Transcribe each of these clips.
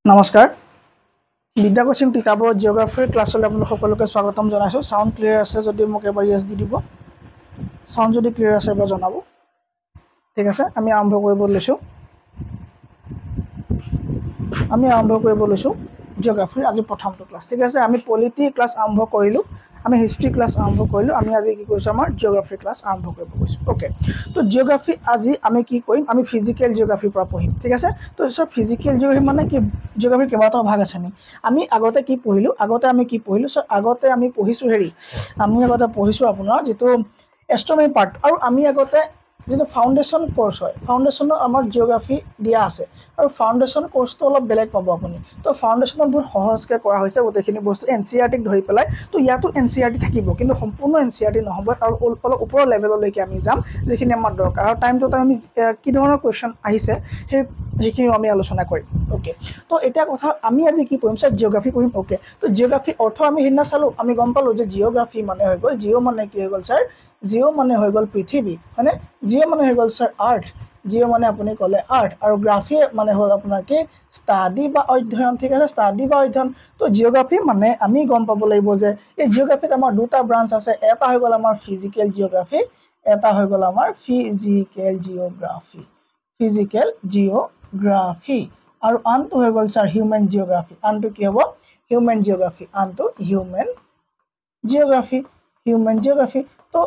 নমস্কাৰ বিদ্যা কোচিং কিতাপৰ জিঅ'গ্ৰাফিৰ ক্লাছলৈ আপোনালোক সকলোকে স্বাগতম জনাইছোঁ। সাউণ্ড ক্লিয়াৰ আছে যদি মোক এবাৰ ইয়েছ দি দিব। সাউণ্ড যদি ক্লিয়াৰ আছে এবাৰ জনাব। ঠিক আছে, আমি আৰম্ভ কৰিব লৈছোঁ জিঅ'গ্ৰাফিৰ আজি প্ৰথমটো ক্লাছ। ঠিক আছে, আমি পলিটি ক্লাছ আৰম্ভ কৰিলোঁ, আমি হিষ্ট্ৰী ক্লাছ আৰম্ভ কৰিলোঁ, আমি আজি কি কৰিছোঁ আমাৰ জিঅ'গ্ৰাফি ক্লাছ আৰম্ভ কৰিব গৈছোঁ। অ'কে, তো জিঅ'গ্ৰাফি আজি আমি কি কৰিম, আমি ফিজিকেল জিঅ'গ্ৰাফিৰ পৰা পঢ়িম। ঠিক আছে, তো সব ফিজিকেল জিঅ'গ্ৰাফি মানে কি, জিঅ'গ্ৰাফিৰ কেইবাটাও ভাগ আছে নি। আমি আগতে কি পঢ়িলোঁ, আগতে আমি পঢ়িছোঁ আপোনাৰ যিটো এষ্ট্ৰনমি পাৰ্ট, আৰু আমি আগতে যিটো ফাউণ্ডেশ্যন কোৰ্চ হয়, ফাউণ্ডেশ্যনৰ আমাৰ জিঅ'গ্ৰাফি দিয়া আছে, আৰু ফাউণ্ডেশ্যন কোৰ্চটো অলপ বেলেগ পাব আপুনি। তো ফাউণ্ডেশ্যনত বহুত সহজকৈ কৰা হৈছে গোটেইখিনি বস্তু NCERT-ক ধৰি পেলাই। তো ইয়াতো NCERT থাকিব, কিন্তু সম্পূৰ্ণ NCERT নহ'ব, আৰু অলপ ওপৰৰ লেভেললৈকে আমি যাম, যিখিনি আমাৰ দৰকাৰ। আৰু টাইম টু টাইম আমি কি ধৰণৰ কুৱেশ্যন আহিছে সেইখিনিও আমি আলোচনা কৰিম। অ'কে, তো এতিয়া কথা আমি আজি কি পঢ়িম, ছাৰ জিঅ'গ্ৰাফি পঢ়িম। অ'কে, তো জিঅ'গ্ৰাফি অৰ্থ আমি সেইদিনা চালোঁ, আমি গম পালোঁ যে জিঅ'গ্ৰাফি মানে হৈ গ'ল, জিঅ' মানে কি হৈ গ'ল ছাৰ, জিঅ' মানে হৈ গ'ল পৃথিৱী, হয়নে। জিঅ' মানে হৈ গ'ল ছাৰ আৰ্থ, জিঅ' মানে আপুনি ক'লে আৰ্থ, আৰু গ্ৰাফি মানে হ'ল আপোনাৰ কি ষ্টাডি বা অধ্যয়ন। ঠিক আছে, ষ্টাডি বা অধ্যয়ন। তো জিঅ'গ্ৰাফি মানে আমি গম পাব লাগিব যে এই জিঅ'গ্ৰাফিত আমাৰ দুটা ব্ৰাঞ্চ আছে, এটা হৈ গ'ল আমাৰ ফিজিকেল জিঅ'গ্ৰাফি, এটা হৈ গ'ল আমাৰ ফিজিকেল জিঅ'গ্ৰাফি, আৰু আনটো হৈ গ'ল ছাৰ হিউমেন জিঅ'গ্ৰাফি। আনটো কি হ'ব, হিউমেন জিঅ'গ্ৰাফি, হিউমেন জিঅ'গ্ৰাফি। তো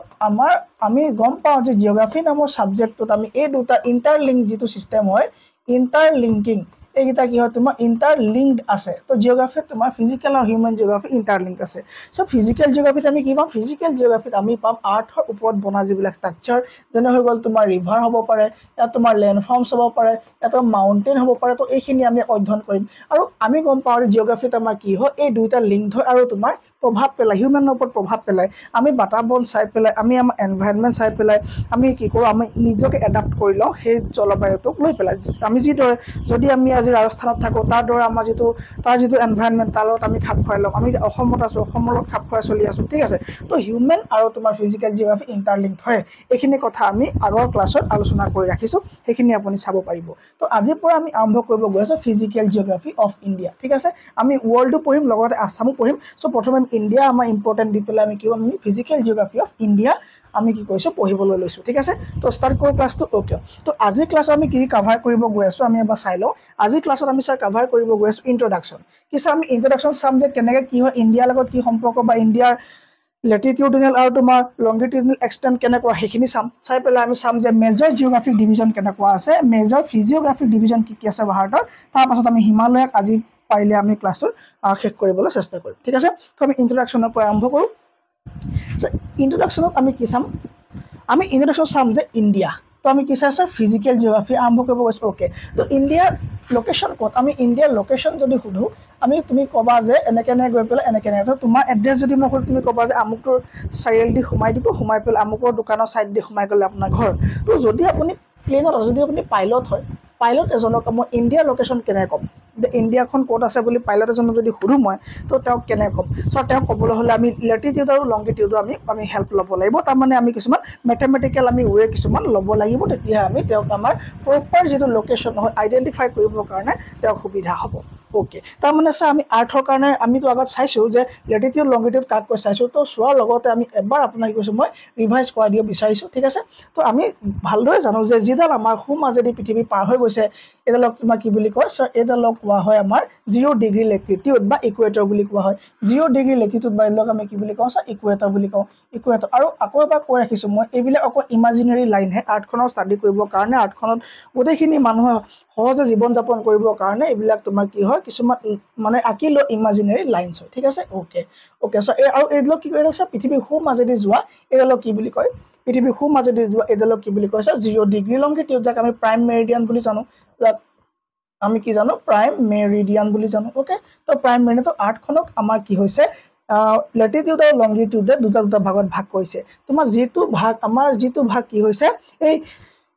আমি গম পাওঁ যে জিঅ'গ্ৰাফি নামৰ ছাবজেক্টটোত আমি এই দুটা ইণ্টাৰলিংক যিটো ছিষ্টেম হয়, ইণ্টাৰলিংকিং, এইকেইটা কি হয় তোমাৰ ইণ্টাৰলিংকড আছে। তো জিঅ'গ্ৰাফিত তোমাৰ ফিজিকেল আৰু হিউমেন জিঅ'গ্ৰাফি ইণ্টাৰলিংক আছে। চ' ফিজিকেল জিঅ'গ্ৰাফিত আমি কি পাম, ফিজিকেল জিঅ'গ্ৰাফিত আমি পাম আৰ্থৰ ওপৰত বনা যিবিলাক ষ্ট্ৰাকচাৰ, যেনে হৈ গ'ল তোমাৰ ৰিভাৰ হ'ব পাৰে, ইয়াত তোমাৰ লেণ্ডফৰ্মছ হ'ব পাৰে, ইয়াত মাউণ্টেইন হ'ব পাৰে। তো এইখিনি আমি অধ্যয়ন কৰিম। আৰু আমি গম পাওঁ যে জিঅ'গ্ৰাফিত আমাৰ কি হয়, এই দুইটা লিংক হয় আৰু তোমাৰ প্ৰভাৱ পেলায়, হিউমেনৰ ওপৰত প্ৰভাৱ পেলায়। আমি বাতাবৰণ চাই পেলাই, আমি আমাৰ এনভাইৰনমেণ্ট চাই পেলাই আমি কি কৰোঁ, আমি নিজকে এডাপ্ট কৰি লওঁ সেই জলবায়ুটোক লৈ পেলাই। আমি যিদৰে যদি আমি আজি ৰাজস্থানত থাকোঁ, তাৰ দৰে আমাৰ তাৰ যিটো এনভাইৰনমেণ্ট, তাৰ লগত আমি খাপ খুৱাই ল'ম। আমি অসমত আছোঁ, অসমৰ লগত খাপ খুৱাই চলি আছোঁ। ঠিক আছে, তো হিউমেন আৰু তোমাৰ ফিজিকেল জিঅ'গ্ৰাফি ইণ্টাৰলিংক হয়। এইখিনি কথা আমি আগৰ ক্লাছত আলোচনা কৰি ৰাখিছোঁ, সেইখিনি আপুনি চাব পাৰিব। তো আজিৰ পৰা আমি আৰম্ভ কৰিব গৈ আছোঁ ফিজিকেল জিঅ'গ্ৰাফি অফ ইণ্ডিয়া। ঠিক আছে, আমি ৱৰ্ল্ডো পঢ়িম, লগতে আছামো পঢ়িম। চ' প্ৰথমে ইণ্ডিয়া আমাৰ ইম্পৰ্টেণ্ট দি পেলাই আমি কি কৰিম, আমি ফিজিকেল জিঅ'গ্ৰাফি অফ ইণ্ডিয়া আমি কি কৰিছোঁ, পঢ়িবলৈ লৈছোঁ। ঠিক আছে, তো ষ্টাৰ্ট কৰোঁ ক্লাছটো। অ'কে, তো আজিৰ ক্লাছত আমি কি কাভাৰ কৰিব গৈ আছোঁ, আমি এবাৰ চাই লওঁ। আজিৰ ক্লাছত আমি ছাৰ কাভাৰ কৰিব গৈ আছোঁ ইন্ট্ৰডাকশ্যন। আমি ইন্ট্ৰডাকশ্যন চাম যে কেনেকৈ কি হয়, ইণ্ডিয়াৰ লগত কি সম্পৰ্ক, বা ইণ্ডিয়াৰ লেটিটিউডিনেল আৰু তোমাৰ লংগিটিউডিনেল এক্সটেণ্ট কেনেকুৱা, সেইখিনি চাই পেলাই আমি চাম যে মেজৰ জিঅ'গ্ৰাফিক ডিভিজন কেনেকুৱা আছে, মেজৰ ফিজিঅ'গ্ৰাফিক ডিভিজন কি কি আছে ভাৰতত। তাৰপাছত আমি হিমালয়ক আজি পাৰিলে আমি ক্লাছটোত শেষ কৰিবলৈ চেষ্টা কৰিম। ঠিক আছে, তো আমি ইন্ট্ৰডাকশ্যনৰ পৰা আৰম্ভ কৰোঁ। ইন্ট্ৰডাকশ্যনত আমি কি চাম, আমি ইন্ট্ৰডাকশ্যন চাম যে ইণ্ডিয়া। তো আমি কি চাইছোঁ, ফিজিকেল জিঅ'গ্ৰাফি আৰম্ভ কৰিব গৈছোঁ। অ'কে, তো ইণ্ডিয়াৰ লোকেশ্যন ক'ত, আমি ইণ্ডিয়াৰ লোকেশ্যন যদি সোধোঁ, তুমি ক'বা যে এনেকৈ গৈ পেলাই এনেকৈ তো তোমাৰ এড্ৰেছ যদি মই সোধোঁ, তুমি ক'বা যে আমুকটোৰ চাৰিআলি দি সোমাই দিব, সোমাই পেলাই আমুকৰ দোকানৰ ছাইড দি সোমাই গ'লে আপোনাৰ ঘৰ। তো যদি আপুনি প্লেনত আছে, যদি আপুনি পাইলট হয়, পাইলট এজনক মই ইণ্ডিয়াৰ লোকেশ্যন কেনেকৈ ক'ম, যে ইণ্ডিয়াখন ক'ত আছে বুলি পাইলট এজনক যদি সোধোঁ মই, তো তেওঁক কেনেকৈ ক'ম। চ' তেওঁক ক'বলৈ হ'লে আমি লেটিটিউড আৰু লংগিটিউডৰ আমি হেল্প ল'ব লাগিব। তাৰমানে আমি কিছুমান মেথমেটিকেল আমি ৱে কিছুমান ল'ব লাগিব, তেতিয়াহে আমি তেওঁক আমাৰ প্ৰপাৰ যিটো লোকেশ্যন হয় আইডেণ্টিফাই কৰিবৰ কাৰণে তেওঁক সুবিধা হ'ব। অ'কে, তাৰমানে ছাৰ আমি আৰ্থৰ কাৰণে আমিতো আগত চাইছোঁ যে লেটিটিউড লংগিটিউড কাক কৈ চাইছোঁ। তো চোৱাৰ লগতে আমি এবাৰ আপোনাক কি কৈছোঁ, মই ৰিভাইজ কৰাই দিব বিচাৰিছোঁ। ঠিক আছে, তো আমি ভালদৰে জানো যে যিডাল আমাৰ মাজেদি পৃথিৱী পাৰ হৈ গৈছে, এইডালক তোমাৰ কি বুলি কয় ছাৰ, এইডালক কোৱা হয় আমাৰ 0 ডিগ্ৰী লেটিটিউড বা ইকুৱেটৰ বুলি কোৱা হয়। 0 ডিগ্ৰী লেটিটিউড বা এইবিলাক আমি কি বুলি কওঁ ছাৰ, ইকুৱেটৰ বুলি কওঁ, ইকুৱেটৰ। আৰু আকৌ এবাৰ কৈ ৰাখিছোঁ মই, এইবিলাক অকল ইমাজিনেৰী লাইনহে, আৰ্থখনৰ ষ্টাডি কৰিবৰ কাৰণে, আৰ্থখনত গোটেইখিনি মানুহে সহজে জীৱন যাপন কৰিবৰ কাৰণে এইবিলাক তোমাৰ কি হয়, কিছুমান মানে আঁকি লোৱা ইমাজিনেৰী লাইনছ হয়। ঠিক আছে, অ'কে, চ' আৰু এইডালক কি কয় ছাৰ, পৃথিৱীৰ মাজেদি যোৱা এইডালক কি বুলি কয়, পৃথিৱীৰ মাজেদি যোৱা এইডালক কি বুলি কয় ছাৰ, 0 ডিগ্ৰী লংগিটিউড, যাক আমি প্ৰাইম মেৰিডিয়ান বুলি জানো, যাক আমি কি জানো, প্ৰাইম মেৰিডিয়ান বুলি জানো। অ'কে, তো প্ৰাইম মেৰিডিয়ান, তো আৰ্থখনক আমাৰ কি হৈছে, লেটিটিউড আৰু লংগিটিউডে দুটা ভাগত ভাগ কৰিছে। তোমাৰ আমাৰ যিটো ভাগ কি হৈছে, এই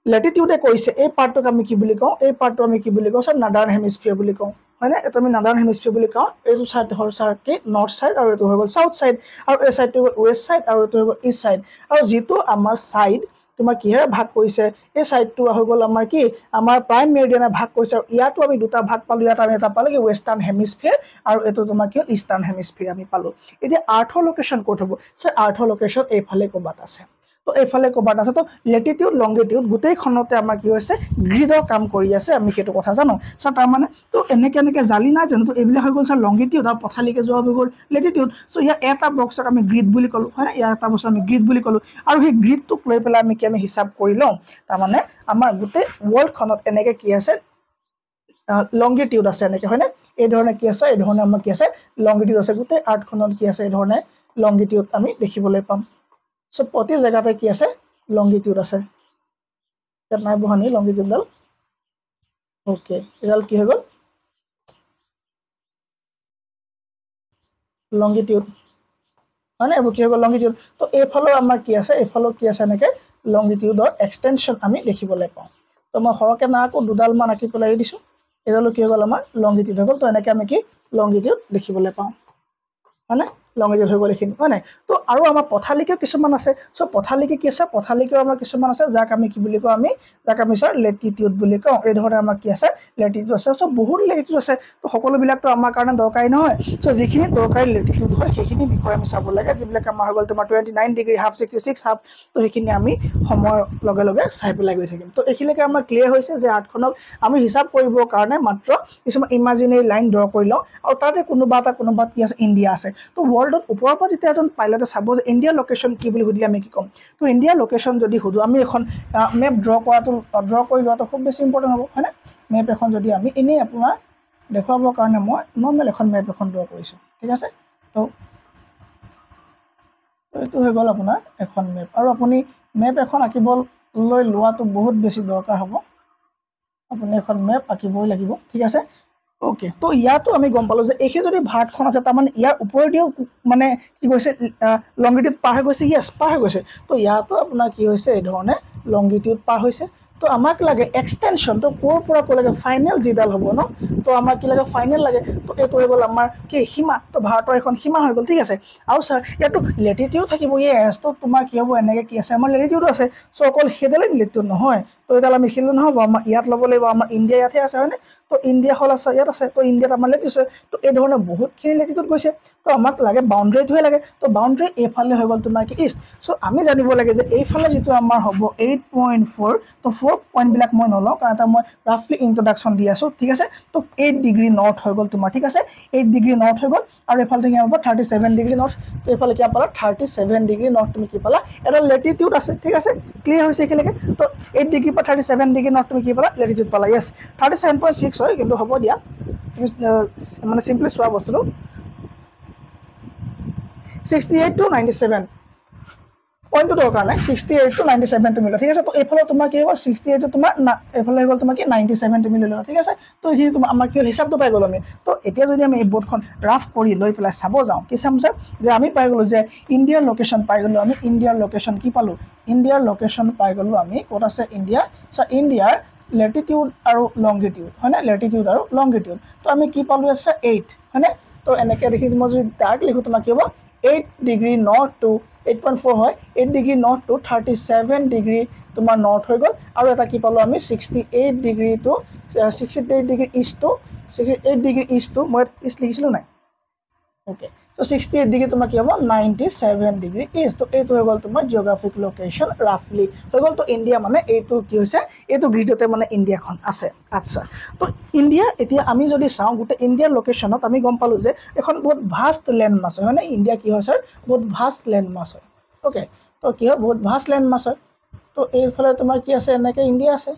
লেটিটিউডে কৈছে, এই পাৰ্টটোক আমি কি বুলি কওঁ, এই পাৰ্টটো আমি কি বুলি কওঁ ছাৰ, নাদাৰ্ণ হেমিস্ফিয়াৰ বুলি কওঁ, হয়নে। এইটো আমি নাদাৰ্ণ হেমিস্ফিয়াৰ বুলি কওঁ। এইটো ছাইড হ'ল ছাৰ কি, নৰ্থ ছাইড, আৰু এইটো হৈ গ'ল ছাউথ ছাইড, আৰু এই ছাইডটো হৈ গ'ল ৱেষ্ট ছাইড, আৰু এইটো হৈ গ'ল ইষ্ট ছাইড। আৰু যিটো আমাৰ ছাইড তোমাৰ কিহেৰে ভাগ কৰিছে এই সাইডটো হৈ গ'ল আমাৰ কি আমাৰ প্ৰাইম মেৰিডিয়ানে ভাগ কৰিছে আৰু ইয়াতো আমি দুটা ভাগ পালো ইয়াত আমি এটা পালো কি ওয়েস্টাৰ্ণ হেমিস্ফিয়াৰ আৰু এটো তোমাৰ কি ইষ্টাৰ্ণ হেমিস্ফিয়াৰ আমি পালো এতিয়া আৰ্থৰ লোকেশন ক'ত হ'ব স্যাৰ আৰ্থৰ লোকেশন এইফালে ক'বাত আছে তো এইফালে ক'বাত আছে তো লেটিটিউড লংগিটিউড গোটেইখনতে আমাৰ কি হৈছে গ্ৰিডৰ কাম কৰি আছে আমি সেইটো কথা জানো স্যাৰ তাৰ মানে তো এনেকে জালি নাই জানো তো এইবিলাক হৈ গ'ল স্যাৰ লংগিটিউড আৰু পথালিকে যোৱা হৈ গ'ল লেটিটিউড সো ইয়াৰ এটা বক্সক আমি গ্ৰিড বুলি ক'লো হয় ইয়াৰ এটা বক্স আমি গ্ৰিড বুলি ক'লো আৰু সেই গ্ৰিডটোক লৈ পেলাই আমি হিচাপ কৰি লওঁ তাৰ মানে আমাৰ গোটেই ৱৰ্ল্ডখনত এনেকে কি আছে লংগিটিউড আছে এনেকে হয় না এই ধৰণে কি আছে এই ধৰণে আমাৰ কি আছে লংগিটিউড আছে গোটেই আৰ্থখনত কি আছে এই ধৰণে লংগিটিউড আমি দেখিবলৈ পাম সো প্ৰতি জায়গাতে কি আছে লংগিটিউড আছে ইয়াত নাই বহানি লংগিটিউডডাল ওকে এডাল কি হৈ গ'ল লংগিটিউড মানে এইবোৰ কি হৈ গ'ল লংগিটিউড তো এইফালৰ আমাৰ কি আছে এইফালৰ কি আছে এনেকে লংগিটিউডৰ এক্সটেনশন আমি দেখিবলৈ পাওঁ তো মই সৰকে না আকৌ দুডাল মান আঁকি পেলাই দিছো এডালো কি হৈ গ'ল আমাৰ লংগিটিউড হৈ গ'ল তো এনেকে আমি কি লংগিটিউড দেখিবলৈ পাওঁ মানে লংগিটিউড হৈ গ'ল এইখিনি হয় নাই তো আৰু আমাৰ পথালিকে কিছুমান আছে সো পথালিকে কি আছে পথালিকে আমাৰ কিছুমান আছে যাক আমি কি বুলি কওঁ আমি যাক আমি স্যাৰ লেটিটিউড বুলি কওঁ এই ধৰণে আমাৰ কি আছে লেটিটিউড আছে সো বহুত লেটিটিউড আছে তো সকলো বিলাক তো আমাৰ কাৰণে দৰকাৰী নহয় সো যিখিনি দৰকাৰী লেটিটিউড হয় সেইখিনি বিষয় আমি চাব লাগে যিবিলাক আমাৰ হৈ গ'ল তোমাৰ 29 ডিগ্ৰী হাফ 66 হাফ তো সেইখিনি আমি সময় লগে লগে চাই পেলাই গৈ থাকিম তো এইখিনিকে আমাৰ ক্লিয়াৰ হৈছে যে আঠখনক আমি হিচাপ কৰিবৰ কাৰণে মাত্ৰ কিছুমান ইমাজিনেৰী লাইন ড্ৰ কৰি লওঁ আৰু তাতে কোনোবা কি আছে ইণ্ডিয়া আছে তো ৱৰ্ল্ডত ওপৰৰ পৰা যেতিয়া এজন পাইলটে চাব যে ইণ্ডিয়াৰ লোকেশন কি বুলি সুধিলে আমি কি ক'ম তো ইণ্ডিয়াৰ লোকেশন যদি সুধো আমি এখন মেপ ড্ৰ কৰি লোৱাটো খুব বেছি ইম্পৰ্টেণ্ট হ'ব হয়নে মেপ এখন যদি আমি এনেই আপোনাৰ দেখুৱাবৰ কাৰণে মই নৰ্মেল এখন মেপ এখন ড্ৰ কৰিছোঁ ঠিক আছে তো এইটো হৈ গ'ল আপোনাৰ এখন মেপ আৰু আপুনি মেপ এখন আঁকিবলৈ লোৱাটো বহুত বেছি দৰকাৰ হ'ব আপুনি এখন মেপ আঁকিবই লাগিব ঠিক আছে ওকে তো ইয়াতো আমি গম পালো যে এইখিনি যদি ভাৰতখন আছে তাৰ মানে ইয়াৰ ওপৰেদিও মানে কি কৈছে লংগিটিউড পাৰ হৈ গৈছে ইয়েছ পাৰ হৈ গৈছে তো ইয়াতো আপোনাৰ কি হৈছে এই ধৰণে লংগিটিউড পাৰ হৈছে তো আমাক লাগে এক্সটেনশন তো ক'ৰ পৰা ক'ৰ লাগে ফাইনেল যিডাল হ'ব ন তো আমাক কি লাগে ফাইনেল লাগে তো এইটো হৈ গ'ল আমাৰ কি সীমা তো ভাৰতৰ এখন সীমা হৈ গ'ল ঠিক আছে আৰু স্যাৰ ইয়াতো লেটিটিউড থাকিব ইয়েছ তো তোমাৰ কি হ'ব এনেকৈ কি আছে আমাৰ লেটিটিউডো আছে চ' অকল সেইডালেই লেটিটিউড নহয় তো এইডাল আমি খেলিলে নহ'ব আমাৰ ইয়াত ল'ব লাগিব আমাৰ ইণ্ডিয়া ইয়াতে আছে হয়নে তো ইণ্ডিয়া হ'ল আছে ইয়াত আছে তো ইণ্ডিয়াত আমাৰ লেটিটিউড আছে তো এই ধৰণে বহুতখিনি লেটিটিউড গৈছে তো আমাক লাগে বাউণ্ডাৰীটোহে লাগে তো বাউণ্ডাৰী এইফালে হৈ গ'ল তোমাৰ কি ইষ্ট চ' আমি জানিব লাগে যে এইফালে যিটো আমাৰ হ'ব 8.4 তো 4 পইণ্টবিলাক মই নলওঁ কাৰণ এটা মই ৰাফলি ইন্ট্ৰডাকশ্যন দি আছোঁ ঠিক আছে তো 8 ডিগ্ৰী নৰ্থ হৈ গ'ল তোমাৰ ঠিক আছে 8 ডিগ্ৰী নৰ্থ হৈ গ'ল আৰু এইফালে কি হ'ব 37 ডিগ্ৰী নৰ্থ তো এইফালে কি পালা 37 ডিগ্ৰী নৰ্থ তুমি কি পালা এটা লেটিটিউড আছে ঠিক আছে ক্লিয়াৰ হৈছে এইখিনিলৈকে তো 8 ডিগ্ৰী পৰা 37 ডিগ্ৰী নৰ্থ তুমি কি পালা লেটিটিউড পালা ইয়েছ 37.6 হয় কিন্তু হ'ব দিয়া তুমি মানে চিম্পলি চোৱা বস্তুটো 68 to 97 পইণ্টটো দৰকাৰ নাই 68 to 97 তুমি লোৱা ঠিক আছে তো এইফালে তোমাৰ কি হ'ব 68 তো তোমাৰ এইফালে হৈ গ'ল তোমাৰ কি 97 তুমি লৈ লোৱা ঠিক আছে তো এইখিনি তোমাৰ আমাৰ কি হিচাপটো পাই গ'লো আমি তো এতিয়া যদি আমি এই বৰ্ডখন ৰাফ কৰি লৈ পেলাই চাব যাওঁ কি চাম স্যাৰ যে আমি পাই গ'লো যে ইণ্ডিয়াৰ লোকেশন পাই গ'লো আমি ইণ্ডিয়াৰ লোকেশন কি পালো ইণ্ডিয়াৰ লোকেশন পাই গ'লো আমি ক'ত আছে ইণ্ডিয়া স্যাৰ ইণ্ডিয়াৰ লেটিটিউড আৰু লংগিটিউড হয় না লেটিটিউড আৰু লংগিটিউড তো আমি কি পালো আছে 8 হয় না তো এনেকৈ দেখি মই যদি ডাইৰেক্ট লিখো তোমাৰ কি হ'ব 8 ডিগ্ৰী নৰ্থ টু 8.4 হয় 8 ডিগ্ৰী নৰ্থ টু 37 ডিগ্ৰী তোমাৰ নৰ্থ হৈ গ'ল আৰু এটা কি পালো আমি 68 degree to 68 degree east to 68 degree east to মই ইষ্ট লিখিছিলোঁ নাই ওকে তো 68 ডিগ্ৰী তোমাৰ কি হ'ব 97 ডিগ্ৰী ইষ্ট তো এইটো হৈ গ'ল তোমাৰ জিঅ'গ্ৰাফিক লোকেশ্যন ৰাফলি হৈ গ'ল তো ইণ্ডিয়া মানে এইটো কি হৈছে এইটো গ্ৰিডতে মানে ইণ্ডিয়াখন আছে আচ্ছা তো ইণ্ডিয়াৰ এতিয়া আমি যদি চাওঁ গোটেই ইণ্ডিয়াৰ লোকেশ্যনত আমি গম পালোঁ যে এখন বহুত ভাষ্ট লেণ্ড মাছ হয় মানে ইণ্ডিয়া কি হয় স্যাৰ বহুত ভাষ্ট লেণ্ড মাছ হয় ওকে তো কি হয় বহুত ভাষ্ট লেণ্ড মাছ হয় তো এইফালে তোমাৰ কি আছে এনেকৈ ইণ্ডিয়া আছে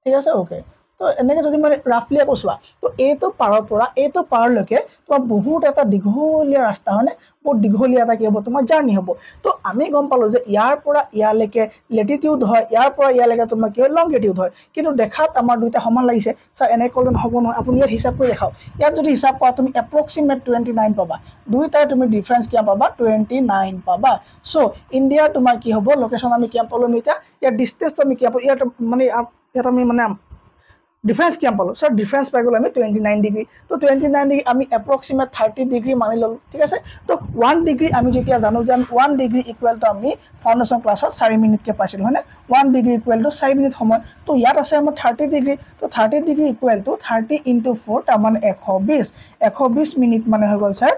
ঠিক আছে ওকে তো এনেকৈ যদি মানে ৰাফলি আকৌ চোৱা তো এইটো পাৰৰ পৰা এইটো পাৰলৈকে তোমাৰ বহুত এটা দীঘলীয়া ৰাস্তা হয়নে বহুত দীঘলীয়া এটা কি হ'ব তোমাৰ জাৰ্ণি হ'ব তো আমি গম পালোঁ যে ইয়াৰ পৰা ইয়ালৈকে লেটিটিউড হয় ইয়াৰ পৰা ইয়ালৈকে তোমাৰ কি হয় লংগিটিউড হয় কিন্তু দেখাত আমাৰ দুইটা সমান লাগিছে স্যাৰ এনেকৈ ক'লে নহ'ব নহয় আপুনি ইয়াত হিচাপ কৰি দেখাওক ইয়াত যদি হিচাপ কৰা তুমি এপ্ৰক্সিমেট 29 পাবা দুইটাই তুমি ডিফাৰেঞ্চ কিমান পাবা 29 পাবা চ' ইণ্ডিয়াৰ তোমাৰ কি হ'ব লোকেশ্যন আমি কিমান পালোঁ এতিয়া ইয়াৰ ডিষ্টেঞ্চটো আমি কিমান পালোঁ ইয়াত মানে ইয়াত আমি মানে ডিফাৰেন্স কিমান পালোঁ ছাৰ ডিফাৰেন্স পাই গ'লোঁ আমি 29 ডিগ্ৰী তো 29 ডিগ্ৰী আমি এপ্ৰক্সিমেট 30 ডিগ্ৰী মানি ল'লোঁ ঠিক আছে তো 1 ডিগ্ৰী আমি যেতিয়া জানো যে আমি 1 ডিগ্ৰী ইকুৱেল টু আমি ফাউণ্ডেশ্যন ক্লাছত 4 মিনিটকৈ পাইছিলোঁ হয়নে 1 ডিগ্ৰী ইকুৱেল টু 4 মিনিট সময় তো ইয়াত আছে আমাৰ 30 ডিগ্ৰী তো 30 ডিগ্ৰী ইকুৱেল টু 30 ইনটু 4 তাৰমানে 120 মিনিট মানে হৈ গ'ল ছাৰ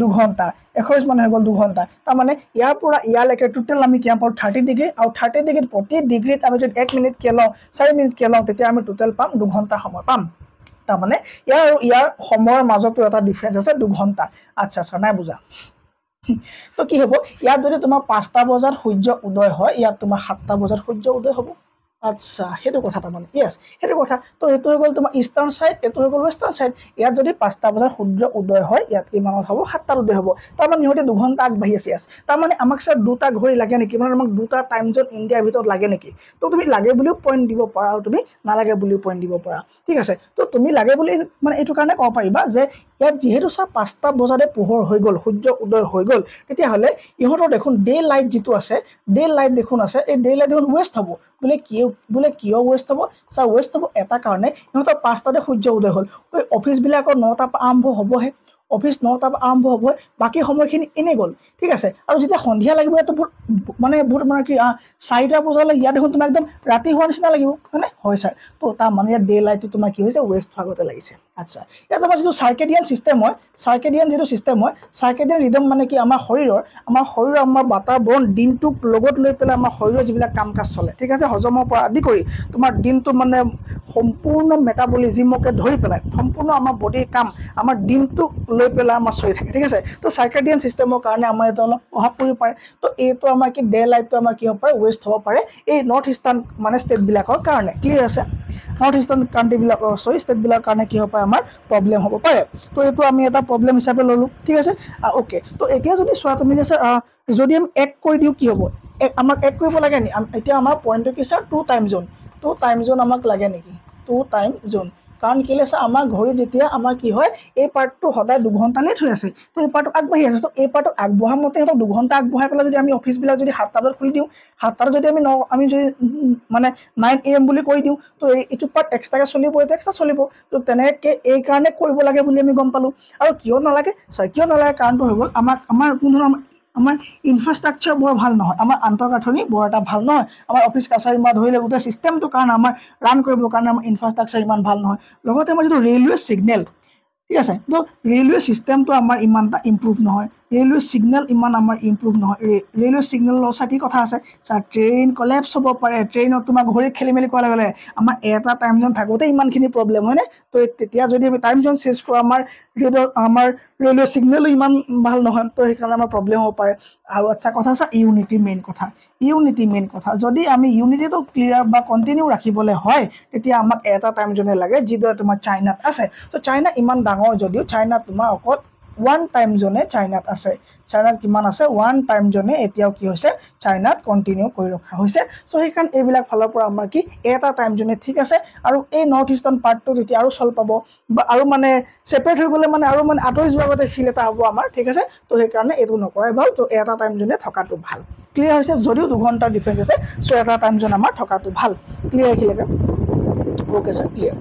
2 ঘণ্টা 120 মানে হৈ গ'ল 2 ঘণ্টা তাৰমানে ইয়াৰ পৰা ইয়ালৈকে টোটেল আমি কিমান পাওঁ 30 ডিগ্ৰী আৰু 30 ডিগ্ৰীত প্ৰতি ডিগ্ৰীত আমি যদি 1 মিনিটকৈ লওঁ 4 মিনিটকৈ লওঁ তেতিয়া আমি টোটেল পাম 2 ঘণ্টা সময় পাম তাৰমানে ইয়াৰ সময়ৰ মাজতো এটা ডিফাৰেন্স আছে 2 ঘণ্টা আচ্ছা ছাৰ নাই বুজা তো কি হ'ব ইয়াত যদি তোমাৰ 5টা বজাত সূৰ্য উদয় হয় ইয়াত তোমাৰ 7টা বজাত সূৰ্য উদয় হ'ব আচ্ছা সেইটো কথা তাৰমানে ইয়েছ সেইটো কথা তো এইটো হৈ গ'ল তোমাৰ ইষ্টাৰ্ণ ছাইড এইটো হৈ গ'ল ৱেষ্টাৰ্ণ ছাইড ইয়াত যদি 5টা বজাত সূৰ্য উদয় হয় ইয়াত কিমানত হ'ব 7টাত উদয় হ'ব তাৰমানে ইহঁতে 2 ঘণ্টা আগবাঢ়ি আছে তাৰমানে আমাক ছাৰ 2টা ঘড়ী লাগে নেকি মানে আমাক 2টা টাইম জোন ইণ্ডিয়াৰ ভিতৰত লাগে নেকি তো তুমি লাগে বুলিও পইণ্ট দিব পাৰা আৰু তুমি নালাগে বুলিও পইণ্ট দিব পাৰা ঠিক আছে তো তুমি লাগে বুলি মানে এইটো কাৰণে ক'ব পাৰিবা যে ইয়াত যিহেতু ছাৰ 5টা বজাতে পোহৰ হৈ গ'ল সূৰ্য উদয় হৈ গ'ল তেতিয়াহ'লে ইহঁতৰ দেখোন ডে লাইট যিটো আছে ডে লাইট দেখোন আছে এই ডে লাইট দেখোন ৱেষ্ট হ'ব বোলে কিয় ৱেষ্ট হ'ব ছাৰ ৱেষ্ট হ'ব এটা কাৰণে ইহঁতৰ 5টাতে সূৰ্য উদয় হ'ল অফিচবিলাকৰ 9টাৰ পৰা আৰম্ভ হ'বহে অফিচ 9টাৰ পৰা আৰম্ভ হ'ব বাকী সময়খিনি এনেই গ'ল ঠিক আছে আৰু যেতিয়া সন্ধিয়া লাগিব ইয়াতো বহুত মানে কি 4টা বজালৈ ইয়াত দেখোন তোমাৰ একদম ৰাতি হোৱাৰ নিচিনা লাগিব হয়নে হয় ছাৰ তো তাৰ মানে ইয়াত ডে লাইটটো তোমাৰ কি হৈছে ৱেষ্ট হোৱাগতে লাগিছে আচ্ছা ইয়াত আমাৰ যিটো চাৰ্কেডিয়ান ছিষ্টেম হয় চাৰ্কেডিয়ান যিটো ছিষ্টেম হয় চাৰ্কেডিয়ান ৰিদম মানে কি আমাৰ শৰীৰৰ আমাৰ বাতাবৰণ দিনটোক লগত লৈ পেলাই আমাৰ শৰীৰৰ যিবিলাক কাম কাজ চলে ঠিক আছে হজমৰ পৰা আদি কৰি তোমাৰ দিনটো মানে সম্পূৰ্ণ মেটাবলিজিমকে ধৰি পেলাই সম্পূৰ্ণ আমাৰ বডিৰ কাম আমাৰ দিনটোক লৈ পেলাই আমাৰ চলি থাকে ঠিক আছে তো চাৰ্কেডিয়ান ছিষ্টেমৰ কাৰণে আমাৰ এইটো অলপ প্ৰভাৱ পৰিব পাৰে তো এইটো আমাৰ কি ডে লাইটটো আমাৰ কি হ'ব পাৰে ৱেষ্ট হ'ব পাৰে এই নৰ্থ ইষ্টাৰ্ণ মানে ষ্টেটবিলাকৰ কাৰণে ক্লিয়াৰ আছে নৰ্থ ইষ্টাৰ্ণ কাণ্ট্ৰিবিলাকৰ ষ্টেটবিলাকৰ কাৰণে কি হ'ব পাৰে আমাৰ প্ৰব্লেম হ'ব পাৰে তো এইটো আমি এটা প্ৰব্লেম হিচাপে ল'লোঁ ঠিক আছে অ'কে তো এতিয়া যদি চোৱা তুমি যে ছাৰ যদি আমি এক কৰি দিওঁ কি হ'ব আমাক এক কৰিব লাগে নি এতিয়া আমাৰ পইণ্টটো কি ছাৰ 2 টাইম জোন আমাক লাগে নেকি 2 টাইম জোন কাৰণ কেলৈ ছাৰ আমাৰ ঘড়ীত যেতিয়া আমাৰ কি হয় এই পাৰ্টটো সদায় 2 ঘণ্টা লেট হৈ আছে তো এই পাৰ্টটো আগবাঢ়ি আছে তো এই পাৰ্টটো আগবঢ়া মতে সিহঁতক 2 ঘণ্টা আগবঢ়াই পেলাই যদি আমি অফিচবিলাক যদি 7টা বজাত খুলি দিওঁ 7টাত যদি আমি যদি মানে 9 AM বুলি কৈ দিওঁ তো এইটো পাৰ্ট এক্সট্ৰাকৈ চলিব এইটো এক্সট্ৰা চলিব তো তেনেকৈ এই কাৰণে কৰিব লাগে বুলি আমি গম পালোঁ আৰু কিয় নালাগে ছাৰ কিয় নালাগে কাৰণটো হৈ গ'ল আমাৰ কোনো ধৰণৰ আমাৰ ইনফ্ৰাষ্ট্ৰাকচাৰ বৰ ভাল নহয় আমাৰ আন্তঃগাঁথনি বৰ এটা ভাল নহয় আমাৰ অফিচ কাছাৰী বা ধৰিলে গোটেই ছিষ্টেমটোৰ কাৰণে আমাৰ ৰান কৰিবৰ কাৰণে আমাৰ ইনফ্ৰাষ্ট্ৰাকচাৰ ইমান ভাল নহয় লগতে আমাৰ যিটো ৰেলৱে ছিগনেল ঠিক আছে তো ৰেলৱে ছিষ্টেমটো আমাৰ ইমান এটা ইম্প্ৰুভ নহয় ৰেলৱে ছিগনেল ইমান আমাৰ ইম্প্ৰুভ নহয় ৰেলৱে ছিগনেলৰ ছাৰ কি কথা আছে ছাৰ ট্ৰেইন কলেপছ হ'ব পাৰে ট্ৰেইনত তোমাৰ ঘড়ীত খেলি মেলি কৰা গ'লে আমাৰ এটা টাইম জোন থাকোঁতে ইমানখিনি প্ৰব্লেম হয়নে তো তেতিয়া যদি আমি টাইম জোন চেঞ্জ কৰোঁ আমাৰ ৰেলৱে ছিগনেলো ইমান ভাল নহয় তো সেইকাৰণে আমাৰ প্ৰব্লেম হ'ব পাৰে আৰু আচ্ছা কথা ছাৰ ইউনিটি মেইন কথা যদি আমি ইউনিটিটো ক্লিয়াৰ বা কণ্টিনিউ ৰাখিবলৈ হয় তেতিয়া আমাক এটা টাইম জোনে লাগে যিদৰে তোমাৰ চাইনাত আছে তো চাইনা ইমান ডাঙৰ যদিও চাইনাত তোমাৰ অকল 1 টাইম জোনে চাইনাত আছে চাইনাত কিমান আছে 1 টাইম জোনে এতিয়াও কি হৈছে চাইনাত কণ্টিনিউ কৰি ৰখা হৈছে চ' সেইকাৰণে এইবিলাক ফালৰ পৰা আমাৰ কি এটা টাইম জোনে ঠিক আছে আৰু এই নৰ্থ ইষ্টাৰ্ণ পাৰ্টটো তেতিয়া আৰু চল পাব বা আৰু মানে ছেপাৰেট হৈ গ'লে মানে আৰু মানে আঁতৰি যোৱাৰ আগতে ফিল এটা হ'ব আমাৰ ঠিক আছে তো সেইকাৰণে এইটো নকৰাই ভাল তো এটা টাইম জোনে থকাটো ভাল ক্লিয়াৰ হৈছে যদিও 2 ঘণ্টাৰ ডিফাৰেঞ্চ আছে চ' এটা টাইম জোন আমাৰ থকাটো ভাল ক্লিয়াৰ এইখিনিলৈকে অ'কে ছাৰ ক্লিয়াৰ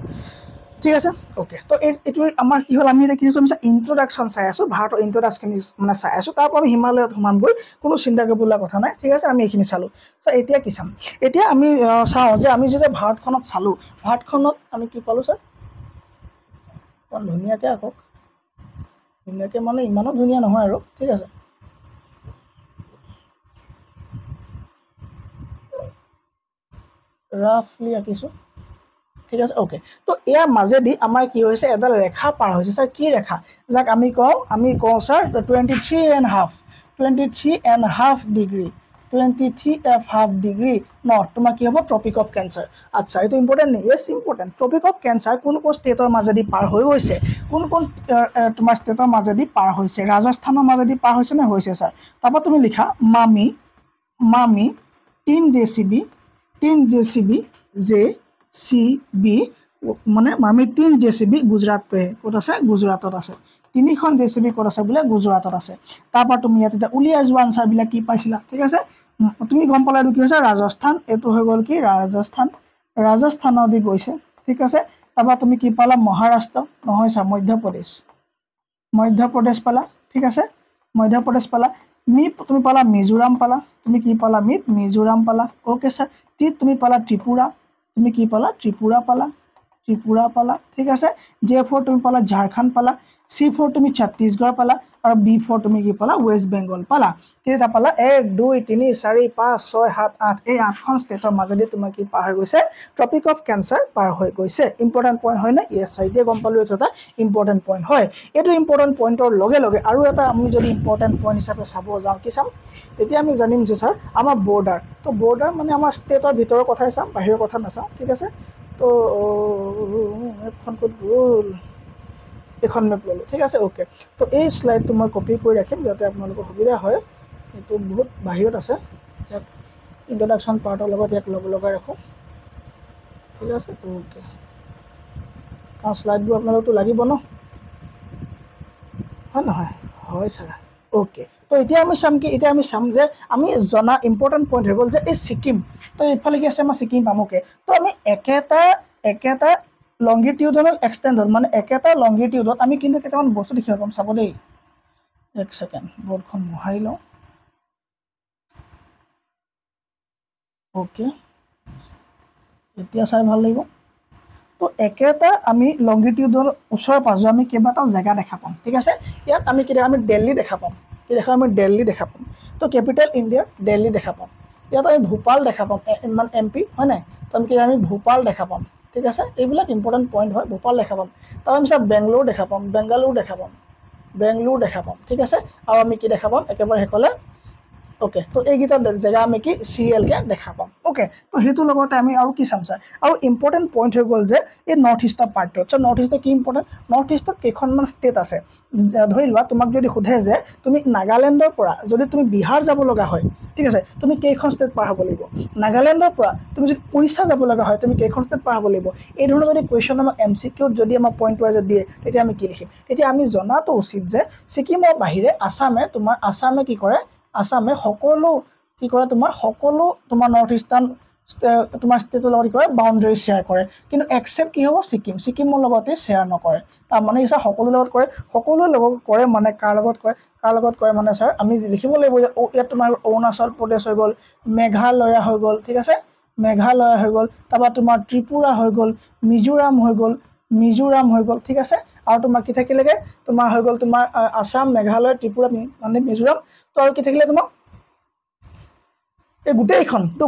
ঠিক আছে ওকে তো এইটো আমাৰ কি হ'ল আমি এতিয়া কি হৈছে ইন্ট্ৰডাকশ্যন চাই আছোঁ ভাৰতৰ ইন্ট্ৰডাকশ্যন মানে চাই আছোঁ তাৰ পৰা আমি হিমালয়ত সোমামগৈ কোনো চিন্তা কৰিবলগীয়া কথা নাই ঠিক আছে আমি এইখিনি চালোঁ চ' এতিয়া কি চাম এতিয়া আমি চাওঁ যে আমি যেতিয়া ভাৰতখনত চালোঁ ভাৰতখনত আমি কি পালোঁ ছাৰ অকণ ধুনীয়াকৈ আকৌ ধুনীয়াকৈ মানে ইমানো ধুনীয়া নহয় আৰু ঠিক আছে ৰাফলি আঁকিছোঁ ঠিক আছে ওকে তো ইয়াৰ মাজেদি আমাৰ কি হৈছে এডাল ৰেখা পাৰ হৈছে ছাৰ কি ৰেখা যাক আমি কওঁ ছাৰ 23.5 ডিগ্ৰী 23.5 ডিগ্ৰী নৰ্থ তোমাৰ কি হ'ব ট্ৰপিক অফ কেঞ্চাৰ আচ্ছা এইটো ইম্পৰ্টেণ্ট নে yes important tropic of cancer কোন ষ্টেটৰ মাজেদি পাৰ হৈ গৈছে কোন তোমাৰ ষ্টেটৰ মাজেদি পাৰ হৈছে ৰাজস্থানৰ মাজেদি পাৰ হৈছে নে হৈছে ছাৰ তাৰপৰা তুমি লিখা মামি 3 JCB মানে মামি 3 JCB গুজৰাট পে ক'ত আছে গুজৰাটত আছে 3খন JCB ক'ত আছে বোলে গুজৰাটত আছে তাৰপৰা তুমি ইয়াত এতিয়া উলিয়াই যোৱা আনচাৰবিলাক কি পাইছিলা ঠিক আছে তুমি গম পালা এইটো কি হৈছে ৰাজস্থান এইটো হৈ গ'ল কি ৰাজস্থানৰ দি গৈছে ঠিক আছে তাৰপৰা তুমি কি পালা মহাৰাষ্ট্ৰ নহয় ছাৰ মধ্যপ্ৰদেশ পালা ঠিক আছে মধ্যপ্ৰদেশ পালা তুমি পালা মিজোৰাম পালা তুমি কি পালা মিজোৰাম পালা ওকে ছাৰ তুমি পালা ত্ৰিপুৰা তুমি কি পালা ত্ৰিপুৰা পালা ঠিক আছে J4 তুমি পালা ঝাৰখণ্ড পালা C4 তুমি ছত্তীশগড় পালা আৰু B4 তুমি কি পালা ৱেষ্ট বেংগল পালা কেইটা পালা 1 2 3 4 5 6 7 8 এই 8খন ষ্টেটৰ মাজেদি তোমাৰ কি পাৰ হৈ গৈছে টপিক অফ কেঞ্চাৰ পাৰ হৈ গৈছে ইম্পৰ্টেণ্ট পইণ্ট হয় না ইয়েছ ছাৰ এতিয়া গম পালো এইটো এটা ইম্পৰ্টেণ্ট পইণ্ট হয় এইটো ইম্পৰ্টেণ্ট পইণ্টৰ লগে লগে আৰু এটা আমি যদি ইম্পৰ্টেণ্ট পইণ্ট হিচাপে চাব যাওঁ কি চাম এতিয়া আমি জানিম যে ছাৰ আমাৰ বৰ্ডাৰ তো বৰ্ডাৰ মানে আমাৰ ষ্টেটৰ ভিতৰৰ কথাই চাম বাহিৰৰ কথা নাচাওঁ ঠিক আছে তো এখন ক'ত গ'ল এখন মেপ ল'লোঁ ঠিক আছে ওকে তো এই শ্লাইডটো মই কপি কৰি ৰাখিম যাতে আপোনালোকৰ সুবিধা হয় এইটো বহুত বাহিৰত আছে ইয়াক ইন্ট্ৰডাকশ্যন পাৰ্টৰ লগত ইয়াক লগাই ৰাখোঁ ঠিক আছে ওকে কাৰণ শ্লাইডবোৰ আপোনালোকতো লাগিব ন হয় নহয় হয় ছাৰ ওকে তো এতিয়া আমি চাম যে আমি জনা ইম্পৰ্টেণ্ট পইণ্ট হৈ গ'ল যে এই ছিকিম তো এইফালে কি আছে আমাৰ ছিকিম পামকে তো আমি একেটা লংগিটিউডনেল এক্সটেণ্ডত মানে একেটা লংগিটিউডত আমি কিন্তু কেইটামান বস্তু দেখিব পাম চাব দেই এক ছেকেণ্ড বৰ্ডখন মোহাৰি লওঁ ওকে এতিয়া চাই ভাল লাগিব তো একেটা আমি লংগিটিউডৰ ওচৰে পাজৰে আমি কেইবাটাও জেগা দেখা পাম ঠিক আছে ইয়াত আমি কেতিয়াবা আমি দিল্লী দেখা পাম কি দেখা আমি দিল্লী দেখা পাম তো কেপিটেল ইণ্ডিয়াৰ দিল্লী দেখা পাম ইয়াত আমি ভূপাল দেখা পাম মানে MP হয় নাই তো আমি ভূপাল দেখা পাম ঠিক আছে এইবিলাক ইম্পৰ্টেণ্ট পইণ্ট হয় ভূপাল দেখা পাম তাৰ আমি চাম বেংগলোৰ দেখা পাম বেংগলোৰ দেখা পাম ঠিক আছে আৰু আমি কি দেখা পাম একেবাৰে হেকলে ওকে তো এইকেইটা জেগা আমি কি CL কে দেখা পাম ওকে তো হেতু লগতে আমি আৰু কি চাম স্যাৰ আৰু ইম্পৰ্টেণ্ট পইণ্ট হৈ গ'ল যে এই নৰ্থ ইষ্টৰ পাৰ্টত তো নৰ্থ ইষ্টৰ কি ইম্পৰ্টেণ্ট নৰ্থ ইষ্টত কেইখনমান ষ্টেট আছে ধৰি লোৱা তোমাক যদি সোধে যে তুমি নাগালেণ্ডৰ পৰা যদি তুমি বিহাৰ যাব লগা হয় ঠিক আছে তুমি কেইখন ষ্টেট পাৰ হ'ব লাগিব নাগালেণ্ডৰ পৰা তুমি যদি উৰিষ্যা যাব লগা হয় তুমি কেইখন ষ্টেট পাৰ হ'ব লাগিব এই ধৰণৰ যদি কুৱেশ্যন আমাক MCQত যদি আমাক পইণ্ট ৱাইজ দিয়ে তেতিয়া আমি কি লিখিম তেতিয়া আমি জনাটো উচিত যে ছিকিমৰ বাহিৰে আসামে কি কৰে আসামে সকলো কি কৰে তোমাৰ নৰ্থ ইষ্টাৰ্ণ তোমাৰ ষ্টেটৰ লগত কি কৰে বাউণ্ডাৰী শ্বেয়াৰ কৰে কিন্তু একচেপ্ট কি হ'ব ছিকিমৰ লগতে শ্বেয়াৰ নকৰে তাৰ মানে ছাৰ সকলো লগত কৰে মানে কাৰ লগত কৰে মানে ছাৰ আমি লিখিব লাগিব যে ইয়াত তোমাৰ অৰুণাচল প্ৰদেশ হৈ গ'ল মেঘালয়া হৈ গ'ল ঠিক আছে মেঘালয়া হৈ গ'ল তাৰপৰা তোমাৰ ত্ৰিপুৰা হৈ গ'ল মিজোৰাম হৈ গ'ল ঠিক আছে আৰু তোমাৰ কি থাকিলেগে তোমাৰ হৈ গ'ল তোমাৰ আসাম মেঘালয় ত্ৰিপুৰা মানে মিজোৰাম তো আৰু কি থাকিলে তোমাৰ এই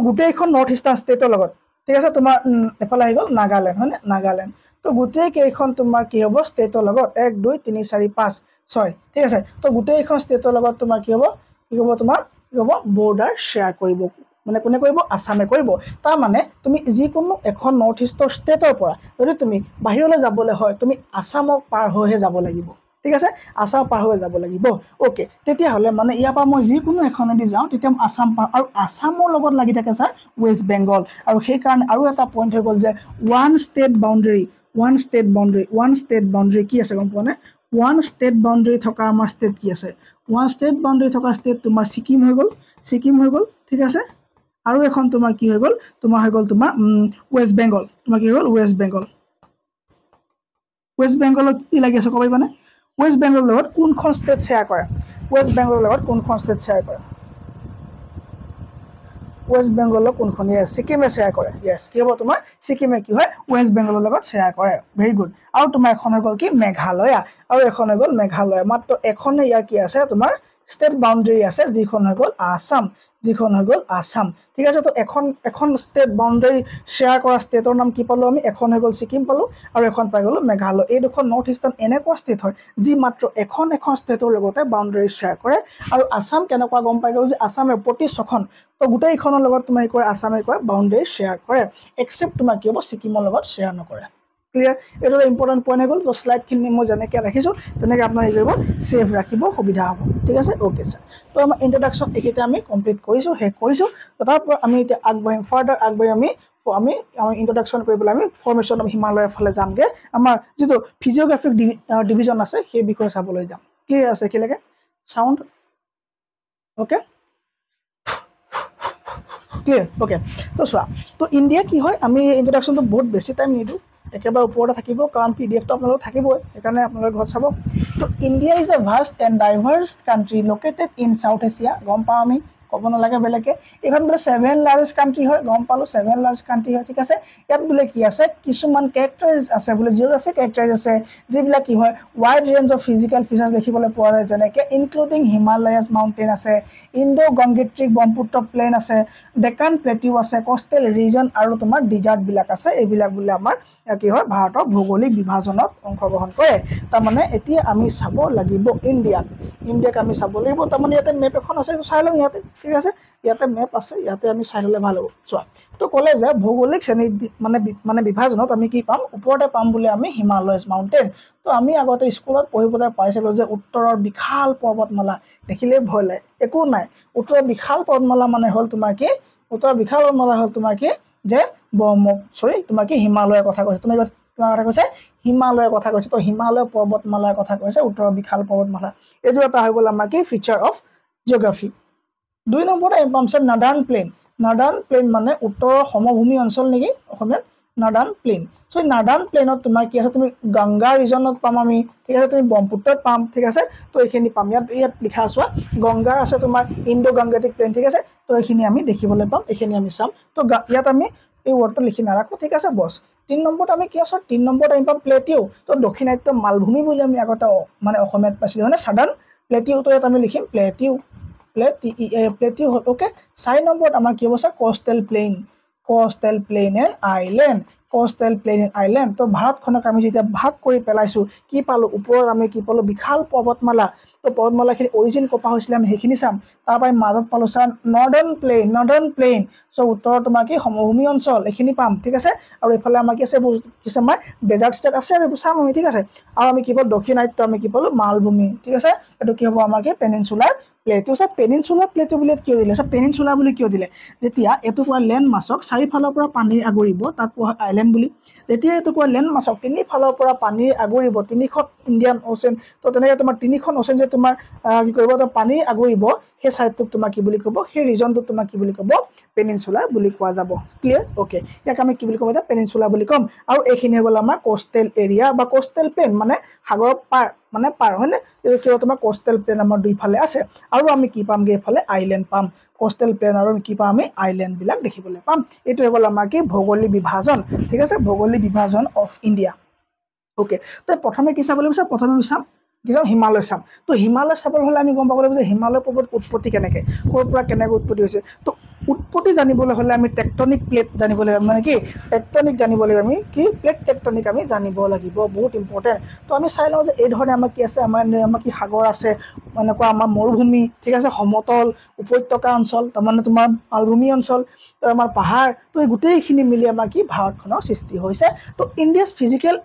গোটেইখন নৰ্থ ইষ্টাৰ্ণ ষ্টেটৰ লগত ঠিক আছে তোমাৰ এফালে আহি গ'ল নাগালেণ্ড হয় নাগালেণ্ড তো গোটেই কেইখন তোমাৰ কি হ'ব ষ্টেটৰ লগত 1 2 3 4 5 6 ঠিক আছে তো গোটেইখন ষ্টেটৰ লগত তোমাৰ কি হ'ব বৰ্ডাৰ শ্বেয়াৰ কৰিব মানে কোনে কৰিব আসামে কৰিব তাৰ মানে তুমি যিকোনো এখন নৰ্থ ইষ্টৰ ষ্টেটৰ পৰা যদি তুমি বাহিৰলৈ যাবলৈ হয় তুমি আসামক পাৰ হৈহে যাব লাগিব ঠিক আছে আসাম পাৰ হৈ যাব লাগিব ওকে তেতিয়া হলে মানে ইয়াৰ পৰা মই যিকোনো এখনেদি যাওঁ তেতিয়া আসাম পাৰ আৰু আসামৰ লগত লাগি থাকে স্যাৰ ৱেষ্ট বেংগল আৰু সেই কাৰণে আৰু এটা পইণ্ট হৈ গ'ল যে ওৱান ষ্টেট বাউণ্ডাৰী কি আছে গম পোৱা নে ওৱান ষ্টেট বাউণ্ডাৰী থকা আমাৰ ষ্টেট কি আছে ওৱান ষ্টেট বাউণ্ডাৰী থকা ষ্টেট তোমাৰ ছিকিম হৈ গ'ল ঠিক আছে আৰু এখন তোমাৰ কি হৈ গ'ল তোমাৰ ৱেষ্ট বেংগল তোমাৰ কি হৈ গ'ল ৱেষ্ট বেংগলত কি লাগি আছে ক'ব পাৰিবানে ৱেষ্ট বেংগলৰ লগত কোনখন ষ্টেট শ্বেয়াৰ কৰে ৱেষ্ট বেংগলৰ কোনখন ছিকিমে শ্বেয়াৰ কৰে কি হ'ব তোমাৰ ছিকিমে কি হয় ৱেষ্ট বেংগলৰ লগত শ্বেয়াৰ কৰে ভেৰি গুড আৰু তোমাৰ এখন হৈ গ'ল কি মেঘালয়া আৰু এখন হৈ গ'ল মেঘালয়া মাত্ৰ এখনে ইয়াৰ কি আছে তোমাৰ ষ্টেট বাউণ্ডাৰী আছে যিখন হৈ গ'ল আসাম ঠিক আছে তো এখন ষ্টেট বাউণ্ডাৰী শ্বেয়াৰ কৰা ষ্টেটৰ নাম কি পালো আমি এখন হৈ গ'ল ছিকিম পালো আৰু এখন পাই গ'লো মেঘালয় এই দুখন নৰ্থ ইষ্টাৰ্ণ এনেকুৱা ষ্টেট হয় যি মাত্ৰ এখন ষ্টেটৰ লগতে বাউণ্ডাৰী শ্বেয়াৰ কৰে আৰু আসাম কেনেকুৱা গম পাই গ'ল যে আসামে প্ৰতি ছখন তো গোটেইখনৰ লগত তোমাৰ কি কৰে আসামে কয় বাউণ্ডাৰী শ্বেয়াৰ কৰে এক্সেপ্ট তোমাৰ কি হ'ব ছিকিমৰ লগত শ্বেয়াৰ নকৰে ক্লিয়াৰ এইটো ইম্পৰ্টেণ্ট পইণ্ট হৈ গ'ল তো শ্লাইডখিনি মই যেনেকৈ ৰাখিছোঁ তেনেকৈ আপোনাৰ হেৰি কৰিব ছেভ ৰাখিব সুবিধা হ'ব ঠিক আছে অ'কে ছাৰ তো আমাৰ ইন্ট্ৰডাকশ্যন এইকেইটা আমি কমপ্লিট শেষ কৰিছোঁ তাৰপৰা আমি এতিয়া ফাৰ্ডাৰ আগবাঢ়ি আমি ইন্ট্ৰডাকশ্যন কৰিবলৈ আমি ফৰ্মেশ্যন অফ হিমালয়ৰ ফালে যামগৈ আমাৰ যিটো ফিজিঅ'গ্ৰাফিক ডিভিজন আছে সেই বিষয়ে চাবলৈ যাম ক্লিয়াৰ আছে একেলগে চাউণ্ড অ'কে ক্লিয়াৰ অ'কে তো চোৱা তো ইণ্ডিয়া কি হয় আমি ইন্ট্ৰডাকশ্যনটো বহুত বেছি টাইম নিদিওঁ একেবাৰে ওপৰতে থাকিব কাৰণ PDF টো আপোনালোক থাকিবই সেইকাৰণে আপোনালোকে ঘৰত চাব তো India is a vast and diverse country located in south Asia গম পাওঁ আমি ক'ব নালাগে বেলেগে এখন বোলে 7 লাৰ্জেষ্ট কাণ্ট্ৰি হয় গম পালোঁ 7 লাৰ্জ কাণ্ট্ৰি হয় ঠিক আছে ইয়াত বোলে কি আছে কিছুমান কেৰেক্টাৰাইজ আছে বোলে জিঅ'গ্ৰাফিক কেৰেক্টাৰাইজ আছে যিবিলাক কি হয় wide range of physical features দেখিবলৈ পোৱা যায় যেনেকৈ ইনক্লুডিং হিমালয়াছ মাউণ্টেইন আছে ইণ্ডো গংগেট্ৰিক ব্ৰহ্মপুত্ৰ প্লেন আছে ডেকান প্লেটিউ আছে কোষ্টেল ৰিজন আৰু তোমাৰ ডিজাৰ্টবিলাক আছে এইবিলাক বোলে আমাৰ কি হয় ভাৰতৰ ভৌগোলিক বিভাজনত অংশগ্ৰহণ কৰে তাৰমানে এতিয়া আমি চাব লাগিব ইণ্ডিয়াক আমি চাব লাগিব তাৰমানে ইয়াতে মেপ এখন আছে চাই লওঁ ইয়াতে ঠিক আছে ইয়াতে মেপ আছে ইয়াতে আমি চাই ল'লে ভাল হ'ব চোৱা তো ক'লে যে ভৌগোলিক শ্ৰেণী মানে বিভাজনত আমি কি পাম ওপৰতে পাম বুলি আমি হিমালয়াছ মাউণ্টেইন তো আমি আগতে স্কুলত পঢ়িবলৈ পাইছিলোঁ যে উত্তৰৰ বিশাল পৰ্বতমালা দেখিলেই ভয় লাগে একো নাই উত্তৰৰ বিশাল পৰ্বতমালা মানে হ'ল তোমাৰ কি উত্তৰৰ বিশাল পৰ্বতমালা হ'ল তোমাৰ কি যে তোমাৰ কি হিমালয়ৰ কথা কৈছে তোমাৰ কথা কৈছে হিমালয়ৰ কথা কৈছে তো হিমালয় পৰ্বতমালাৰ কথা কৈছে উত্তৰৰ বিশাল পৰ্বতমালা এইটো এটা হৈ গ'ল আমাৰ কি ফিচাৰ অফ জিঅ'গ্ৰাফি 2 নম্বৰতে পামছে নাৰ্ডাৰ্ণ প্লেইন মানে উত্তৰৰ সমভূমি অঞ্চল নেকি অসমীয়াত নাৰ্ডাৰ্ণ প্লেইন সো নাৰ্ডাৰ্ণ প্লেইনত তোমাৰ কি আছে তুমি গংগা ৰিজনত পাম আমি ঠিক আছে তুমি ব্ৰহ্মপুত্ৰত পাম ঠিক আছে তো এইখিনি পাম ইয়াত লিখা আছে গংগাৰ আছে তোমাৰ ইণ্ডো গংগেটিক প্লেইন ঠিক আছে তো এইখিনি আমি দেখিবলৈ পাম এইখিনি আমি চাম তো ইয়াত আমি এই ৱৰ্ডটো লিখি নাৰাখো ঠিক আছে বছ 3 নম্বৰত আমি কি আছে 3 নম্বৰত আমি পাম প্লেটিউ তো দক্ষিণাত্য মালভূমি বুলি আমি আগতে মানে অসমীয়াত পাইছিলোঁ মানে সাধাৰণ প্লেটিউ তো ইয়াত আমি লিখিম প্লেটিউ হ'ল ওকে 4 নম্বৰত আমাৰ কি হ'ব কোষ্টেল প্লেইন এণ্ড আইলেণ্ড তো ভাৰতখনক আমি যেতিয়া ভাগ কৰি পেলাইছোঁ কি পালোঁ ওপৰত আমি কি পালোঁ বিশাল পৰ্বতমালা তো পৰ্বতমালাখিনি অৰিজিন ক'পা হৈছিলে আমি সেইখিনি চাম তাৰপৰা মাজত পালোঁ নৰ্ডাৰ্ণ প্লেইন চ' উত্তৰত তোমাৰ কি সমভূমি অঞ্চল এইখিনি পাম ঠিক আছে আৰু এইফালে আমাৰ কি আছে আমাৰ ডেজাৰ্ট ষ্টেট আছে আৰু এইবোৰ চাম আমি ঠিক আছে আৰু আমি কি পালোঁ দক্ষিণাত্য আমি কি পালোঁ মালভূমি ঠিক আছে এইটো কি হ'ব আমাৰ কি পেনিনচুলাৰ প্লেটো পেনিনচুলাৰ প্লেটো বুলি কিয় দিলে পেনিনচুলা বুলি কিয় দিলে যেতিয়া এটুকুৰা লেণ্ড মাছক চাৰিফালৰ পৰা পানীৰ আগুৰিব তাক কোৱা হয় আইলেণ্ড বুলি যেতিয়া এটুকুৰা লেণ্ড মাছক তিনিফালৰ পৰা পানীৰ আগুৰিব তিনিখন ইণ্ডিয়ান অ'চেন তো তেনেকৈ তোমাৰ তিনিখন অ'চেন যে তোমাৰ কি কৰিব তো পানীৰ আগুৰিব সেই ছাইডটোক তোমাৰ কি বুলি ক'ব সেই ৰিজনটোক তোমাৰ কি বুলি ক'ব পেনিনচুলাৰ বুলি কোৱা যাব ক্লিয়াৰ ওকে ইয়াক আমি কি বুলি ক'ম এতিয়া পেনিনচুলা বুলি ক'ম আৰু এইখিনি হৈ গ'ল আমাৰ কোষ্টেল এৰিয়া বা কোষ্টেল প্লেন মানে সাগৰৰ পাৰ হয়নে এইটো কিয় তোমাৰ কোষ্টেল প্লেন আমাৰ দুইফালে আছে আৰু আমি কি পামগৈ এইফালে আইলেণ্ড পাম কোষ্টেল প্লেন আৰু কি পাম আমি আইলেণ্ডবিলাক দেখিবলৈ পাম এইটো হৈ গ'ল আমাৰ কি ভৌগোলিক বিভাজন ঠিক আছে ভৌগোলিক বিভাজন অফ ইণ্ডিয়া ওকে তো প্ৰথমে কি চাবলৈ বিচাৰ প্ৰথমে চাম হিমালয় চাম তো হিমালয় চাবলৈ হ'লে আমি গম পাব লাগিব যে হিমালয় পৰ্বত উৎপত্তি কেনেকৈ ক'ৰ পৰা কেনেকৈ উৎপত্তি হৈছে তো উৎপত্তি জানিবলৈ হ'লে আমি টেক্টনিক প্লেট জানিব লাগিব মানে কি টেক্টনিক জানিব লাগিব আমি কি প্লেট টেক্টনিক আমি জানিব লাগিব বহুত ইম্পৰ্টেণ্ট তো আমি চাই লওঁ যে এই ধৰণে আমাৰ কি আছে আমাৰ কি সাগৰ আছে এনেকুৱা আমাৰ মৰুভূমি ঠিক আছে সমতল উপত্যকা অঞ্চল তাৰমানে তোমাৰ মালভূমি অঞ্চল আমাৰ পাহাৰ তো এই গোটেইখিনি মিলি আমাৰ কি ভাৰতখনৰ সৃষ্টি হৈছে তো ইণ্ডিয়াছ ফিজিকেল